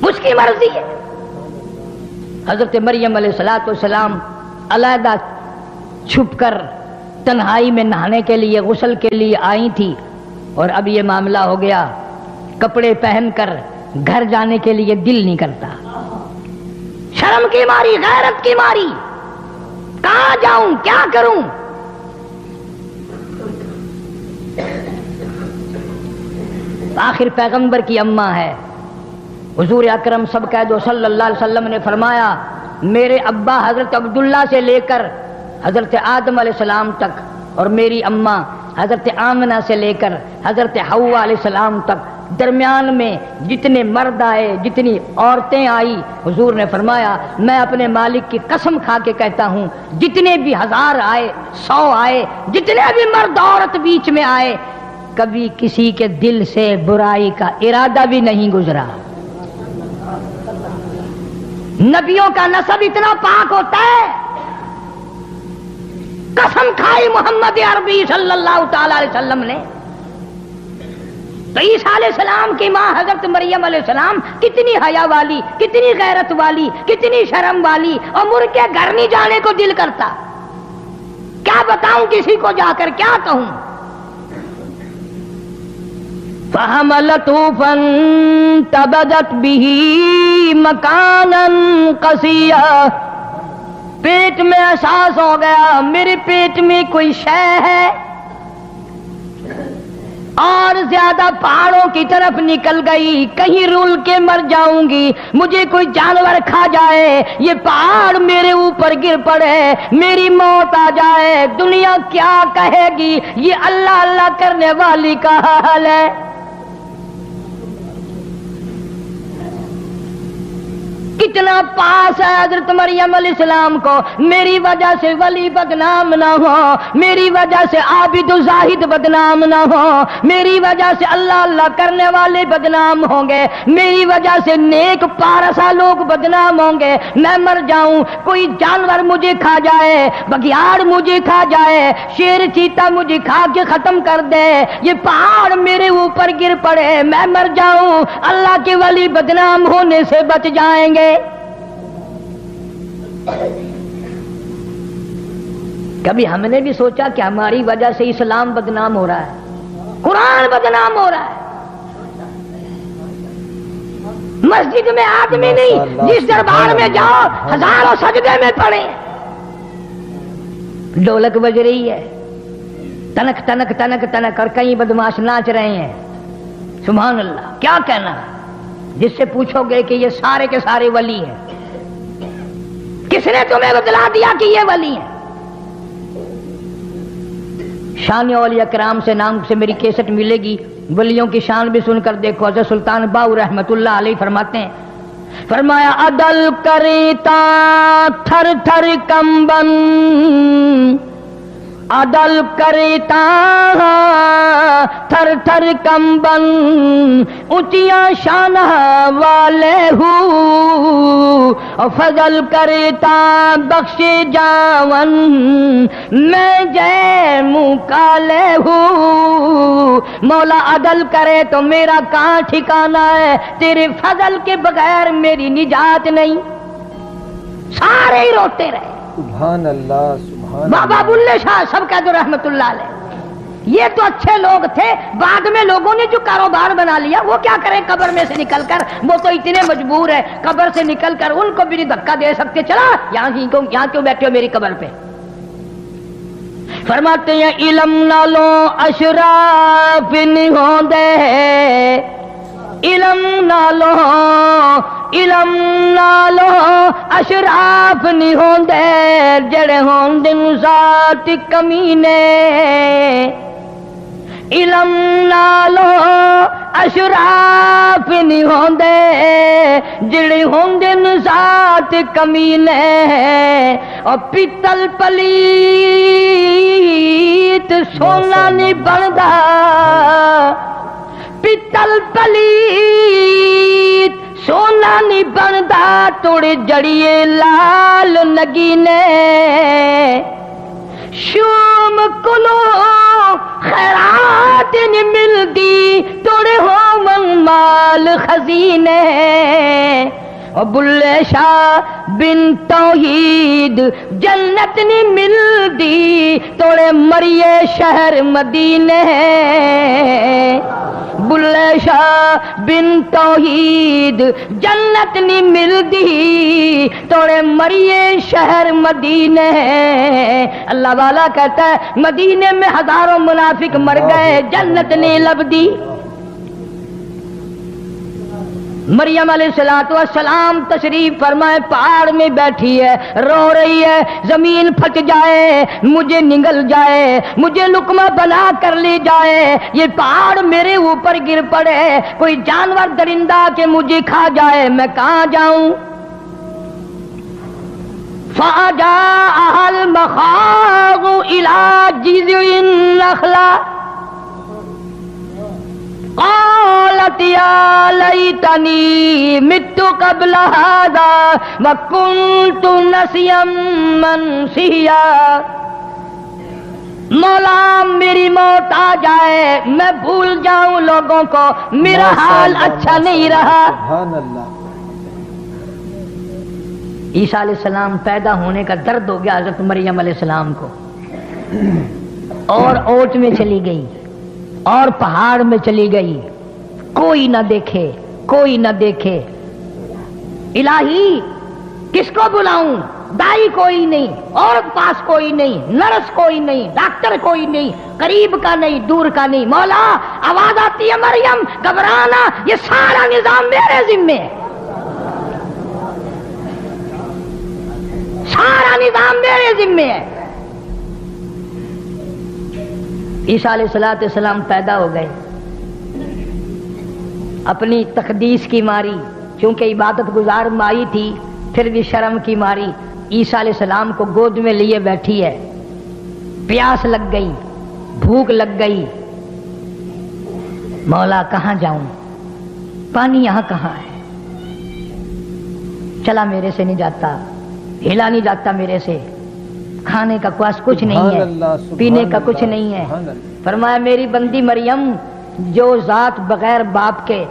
اس کی مرضی ہے۔ حضرت مریم علیہ السلام علیحدہ چھپ کر تنہائی میں نہانے کے لیے غسل کے لیے آئی تھی، اور اب یہ معاملہ ہو گیا کپڑے پہن کر گھر جانے کے لیے دل نہیں کرتا، شرم کی ماری، غیرت کی ماری، کہاں جاؤں کیا کروں؟ آخر پیغمبر کی اماں ہے، حضور اکرم سب کہہ دو صلی اللہ علیہ وسلم نے فرمایا میرے ابا حضرت عبداللہ سے لے کر حضرت آدم علیہ السلام تک، اور میری اماں حضرت آمنہ سے لے کر حضرت حوا علیہ السلام تک، درمیان میں جتنے مرد آئے جتنی عورتیں آئی، حضور نے فرمایا میں اپنے مالک کی قسم کھا کے کہتا ہوں جتنے بھی 1000 آئے، 100 آئے، جتنے بھی مرد عورت بیچ میں آئے، کبھی کسی کے دل سے برائی کا ارادہ بھی نہیں گزرا۔ نبیوں کا نسب اتنا پاک ہوتا ہے، قسم کھائی محمد عربی صلی اللہ تعالی علیہ وسلم نے۔ تو عیسیٰ علیہ السلام کی ماں حضرت مریم علیہ السلام کتنی حیا والی، کتنی غیرت والی، کتنی شرم والی، اور مر کے گھر نہیں جانے کو دل کرتا۔ کیا بتاؤں کسی کو جا کر، کیا کہوں؟ فَحَمَلَتْهُ فَانْتَبَذَتْ بِهِ مَكَانًا قَصِيًّا۔ پیٹ میں احساس ہو گیا میرے پیٹ میں کوئی شے ہے، اور زیادہ پہاڑوں کی طرف نکل گئی، کہیں رول کے مر جاؤں گی، مجھے کوئی جانور کھا جائے، یہ پہاڑ میرے اوپر گر پڑے، میری موت آ جائے، دنیا کیا کہے گی؟ یہ اللہ اللہ کرنے والی کا حال ہے۔ کتنا پاس ہے حضرت مریم علیہ السلام کو، میری وجہ سے ولی بدنام نہ ہو، میری وجہ سے عابد و زاہد بدنام نہ ہو، میری وجہ سے اللہ اللہ کرنے والے بدنام ہوں گے، میری وجہ سے نیک پارسا لوگ بدنام ہوں گے، میں مر جاؤں، کوئی جانور مجھے کھا جائے، بگیاڑ مجھے کھا جائے، شیر چیتا مجھے کھا کے ختم کر دے، یہ پہاڑ میرے اوپر گر پڑے، میں مر جاؤں، اللہ کے ولی بدنام ہونے سے بچ جائیں گے۔ کبھی ہم نے بھی سوچا کہ ہماری وجہ سے اسلام بدنام ہو رہا ہے، قرآن بدنام ہو رہا ہے؟ مسجد میں آدمی نہیں، جس دربار میں جاؤ ہزاروں سجدے میں پڑے، ڈھولک بج رہی ہے، تنک تنک تنک تنک، اور کئی بدماش ناچ رہے ہیں، سبحان اللہ۔ کیا کہنا ہے؟ جس سے پوچھو گے کہ یہ سارے کے سارے ولی ہیں، کس نے تمہیں بتلا دیا کہ یہ ولی ہیں؟ شان اولیاء کرام سے نام سے میری کیسٹ ملے گی، ولیوں کی شان بھی سن کر دیکھو۔ حضرت سلطان باؤ رحمت اللہ علیہ فرماتے ہیں، فرمایا عدل کریتا تھر تھر کمبن، عدل کریتا تھر تھر کمبن، اونچیاں شان والے ہو، فضل کرتا بخش جاون، میں جے منہ کالے ہوں۔ مولا عدل کرے تو میرا کہاں ٹھکانا ہے، تیرے فضل کے بغیر میری نجات نہیں۔ سارے ہی روتے رہے، سبحان اللہ سبحان بابا بلے شاہ سب کہہ دو رحمت اللہ علیہ، یہ تو اچھے لوگ تھے، بعد میں لوگوں نے جو کاروبار بنا لیا وہ کیا کریں قبر میں سے نکل کر، وہ تو اتنے مجبور ہے قبر سے نکل کر ان کو بھی نہیں دھکا دے سکتے، چلا یہاں کیوں بیٹھے ہو میری قبر پہ۔ فرماتے ہیں علم نالوں اشراف نہیں ہوندے، علم نالوں علم نالو اشراف نہیں ہوندے جڑے ہوندے ذات کمینے علم نالو اشراف نہیں ہوندے جڑے ہوندے ذات کمینے اور پیتل پلیت سونا نہیں بندا پیتل پلیت سونا نہیں بندا توڑے جڑیے لال نگینے شوم کلو خیرات نہیں ملدی توڑے ہو من مال خزینے اور بلے شاہ بن توحید جنت نہیں ملدی توڑے مریے شہر مدینے بلے شاہ بن توحید جنت نہیں ملدی توڑے مریے شہر مدینے اللہ والا کہتا ہے مدینے میں ہزاروں منافق مر گئے جنت نہیں لبدی مریم علیہ السلام تشریف فرمائے پہاڑ میں بیٹھی ہے رو رہی ہے زمین پھٹ جائے مجھے نگل جائے مجھے لقمہ بنا کر لے جائے یہ پہاڑ میرے اوپر گر پڑے کوئی جانور درندہ کہ مجھے کھا جائے میں کہاں جاؤں فَأَجَاءَهَا الْمَخَاضُ إِلَى جِذْعِ النَّخْلَةِ قالت یا لیتنی مت قبل هذا وکنت نسیا منسیا مولا میری موت آ جائے میں بھول جاؤں لوگوں کو میرا حال اچھا نہیں رہا سبحان اللہ عیسیٰ علیہ السلام پیدا ہونے کا درد ہو گیا حضرت مریم علیہ السلام کو اور اوٹ میں چلی گئی اور پہاڑ میں چلی گئی کوئی نہ دیکھے کوئی نہ دیکھے الہی کس کو بلاؤں دائی کوئی نہیں عورت پاس کوئی نہیں نرس کوئی نہیں ڈاکٹر کوئی نہیں قریب کا نہیں دور کا نہیں مولا آواز آتی ہے مریم گھبرانا یہ سارا نظام میرے ذمے ہے سارا نظام میرے ذمے ہے عیسیٰ علیہ السلام پیدا ہو گئے اپنی تقدیس کی ماری چونکہ عبادت گزار مائی تھی پھر بھی شرم کی ماری عیسیٰ علیہ السلام کو گود میں لیے بیٹھی ہے پیاس لگ گئی بھوک لگ گئی مولا کہاں جاؤں پانی یہاں کہاں ہے چلا میرے سے نہیں جاتا ہلا نہیں جاتا میرے سے کھانے کا کچھ نہیں ہے پینے کا کچھ نہیں ہے فرمایا میری بندی مریم جو ذات بغیر باپ کے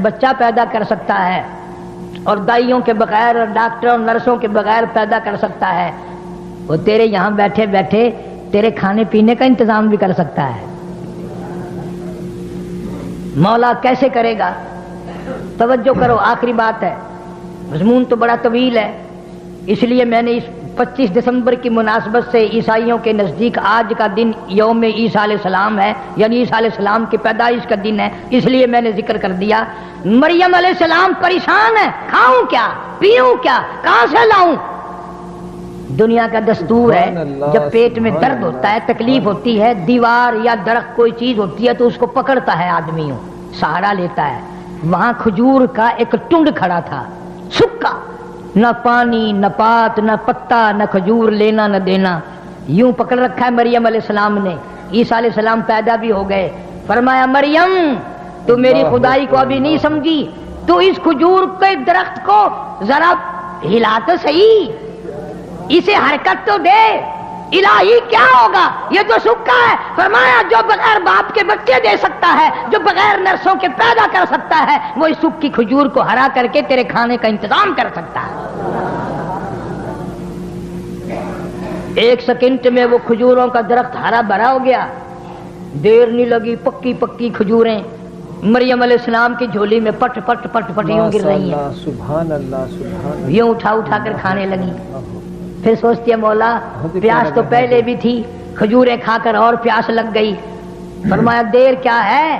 بچہ پیدا کر سکتا ہے اور دائیوں کے بغیر اور ڈاکٹروں اور نرسوں کے بغیر پیدا کر سکتا ہے وہ تیرے یہاں بیٹھے بیٹھے تیرے کھانے پینے کا انتظام بھی کر سکتا ہے مولا کیسے کرے گا توجہ کرو آخری بات ہے مضمون تو بڑا طویل ہے اس لیے میں نے اس 25 دسمبر کی مناسبت سے عیسائیوں کے نزدیک آج کا دن یوم عیسیٰ علیہ السلام ہے یعنی عیسیٰ علیہ السلام کی پیدائش کا دن ہے اس لیے میں نے ذکر کر دیا مریم علیہ السلام پریشان ہے کھاؤں کیا پیوں کیا کہاں سے لاؤں دنیا کا دستور ہے جب پیٹ میں درد ہوتا ہے تکلیف ہوتی ہے دیوار یا درخت کوئی چیز ہوتی ہے تو اس کو پکڑتا ہے آدمیوں سہارا لیتا ہے وہاں کھجور کا ایک ٹنڈ کھڑا تھا سکا نہ پانی نہ پات نہ پتا نہ کھجور لینا نہ دینا یوں پکڑ رکھا ہے مریم علیہ السلام نے عیسیٰ علیہ السلام پیدا بھی ہو گئے فرمایا مریم تو میری خدائی کو ابھی نہیں سمجھی تو اس کھجور کے درخت کو ذرا ہلا تو صحیح اسے حرکت تو دے الہی کیا ہوگا یہ تو سکا ہے فرمایا جو بغیر باپ کے بچے دے سکتا ہے جو بغیر نرسوں کے پیدا کر سکتا ہے وہ اس سکی کھجور کو ہرا کر کے تیرے کھانے کا انتظام کر سکتا ہے ایک سیکنڈ میں وہ کھجوروں کا درخت ہرا بھرا ہو گیا دیر نہیں لگی پکی پکی کھجوریں مریم علیہ السلام کی جھولی میں پٹ پٹ پٹ پٹ یوں گر رہی ہیں سبحان اللہ سبحان اللہ یوں اٹھا اٹھا کر کھانے لگی پھر سوچتی ہے مولا پیاس تو پہلے بھی تھی کھجوریں کھا کر اور پیاس لگ گئی فرمایا دیر کیا ہے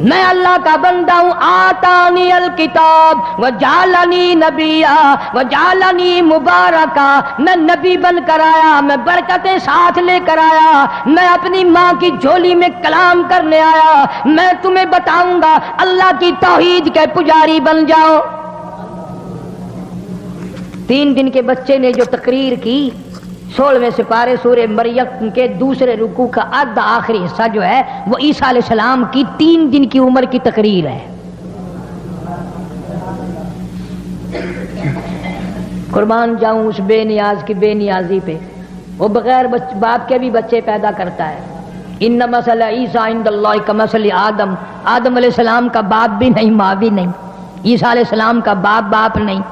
میں اللہ کا بندہ ہوں. آتانی الکتاب وجعلنی نبیا وجعلنی مبارکا. میں نبی بن کر آیا, میں برکتیں ساتھ لے کر آیا, میں اپنی ماں کی جھولی میں کلام کرنے آیا. میں تمہیں بتاؤں گا اللہ کی توحید کے پجاری بن جاؤ. 3 دن کے بچے نے جو تقریر کی 16ویں سپارے سورہ مریم کے دوسرے رکوع کا آدھا آخری حصہ جو ہے وہ عیسیٰ علیہ السلام کی 3 دن کی عمر کی تقریر ہے. قربان جاؤں اس بے نیاز کی بے نیازی پہ. وہ بغیر باپ کے بھی بچے پیدا کرتا ہے. ان مثل عیسیٰ عند اللہ کمثل آدم. آدم علیہ السلام کا باپ بھی نہیں ماں بھی نہیں, عیسیٰ علیہ السلام کا باپ نہیں.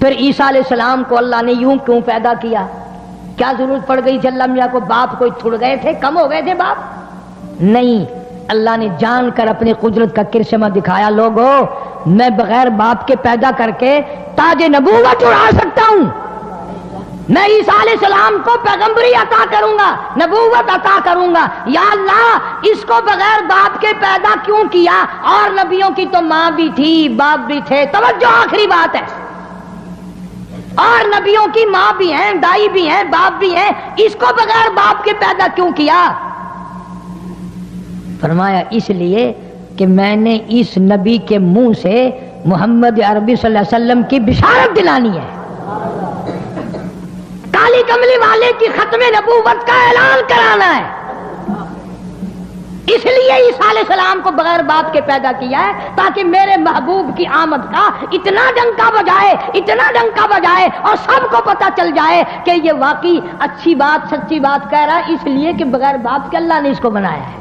پھر عیسیٰ علیہ السلام کو اللہ نے یوں کیوں پیدا کیا؟ کیا ضرورت پڑ گئی تھی اللہ میاں کو؟ باپ کوئی تھڑ گئے تھے, کم ہو گئے تھے باپ؟ نہیں, اللہ نے جان کر اپنی قدرت کا کرشمہ دکھایا. لوگوں, میں بغیر باپ کے پیدا کر کے تاج نبوت اڑا سکتا ہوں. میں عیسیٰ علیہ السلام کو پیغمبری عطا کروں گا, نبوت عطا کروں گا. یا اللہ, اس کو بغیر باپ کے پیدا کیوں کیا؟ اور نبیوں کی تو ماں بھی تھی باپ بھی تھے. توجہ, آخری بات ہے. اور نبیوں کی ماں بھی ہیں, دائی بھی ہیں, باپ بھی ہیں. اس کو بغیر باپ کے پیدا کیوں کیا؟ فرمایا اس لیے کہ میں نے اس نبی کے منہ سے محمد عربی صلی اللہ علیہ وسلم کی بشارت دلانی ہے, کالی کملی والے کی ختم نبوت کا اعلان کرانا ہے. اس لیے عیسیٰ علیہ السلام کو بغیر باپ کے پیدا کیا ہے تاکہ میرے محبوب کی آمد کا اتنا ڈنکا بجائے اور سب کو پتا چل جائے کہ یہ واقعی اچھی بات سچی بات کہہ رہا ہے, اس لیے کہ بغیر باپ کے اللہ نے اس کو بنایا ہے.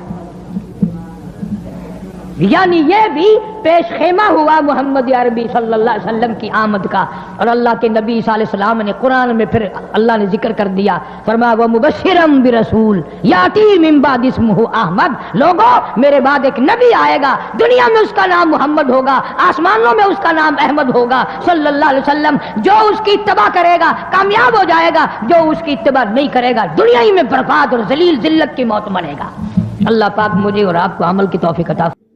یعنی یہ بھی پیش خیمہ ہوا محمد عربی صلی اللہ علیہ وسلم کی آمد کا. اور اللہ کے نبی صلی اللہ علیہ وسلم نے قرآن میں پھر اللہ نے ذکر کر دیا, فرمایا وَمُبَشِّرًا بِرَسُولٍ يَأْتِي مِن بَعْدِ اسْمُهُ احمد. لوگوں, میرے بعد ایک نبی آئے گا, دنیا میں اس کا نام محمد ہوگا, آسمانوں میں اس کا نام احمد ہوگا صلی اللہ علیہ وسلم. جو اس کی اتباع کرے گا کامیاب ہو جائے گا, جو اس کی اتباع نہیں کرے گا دنیا ہی میں برباد اور ذلیل ذلت کی موت مرے گا. اللہ پاک مجھے اور آپ کو عمل کی توفیق عطا فرمائے.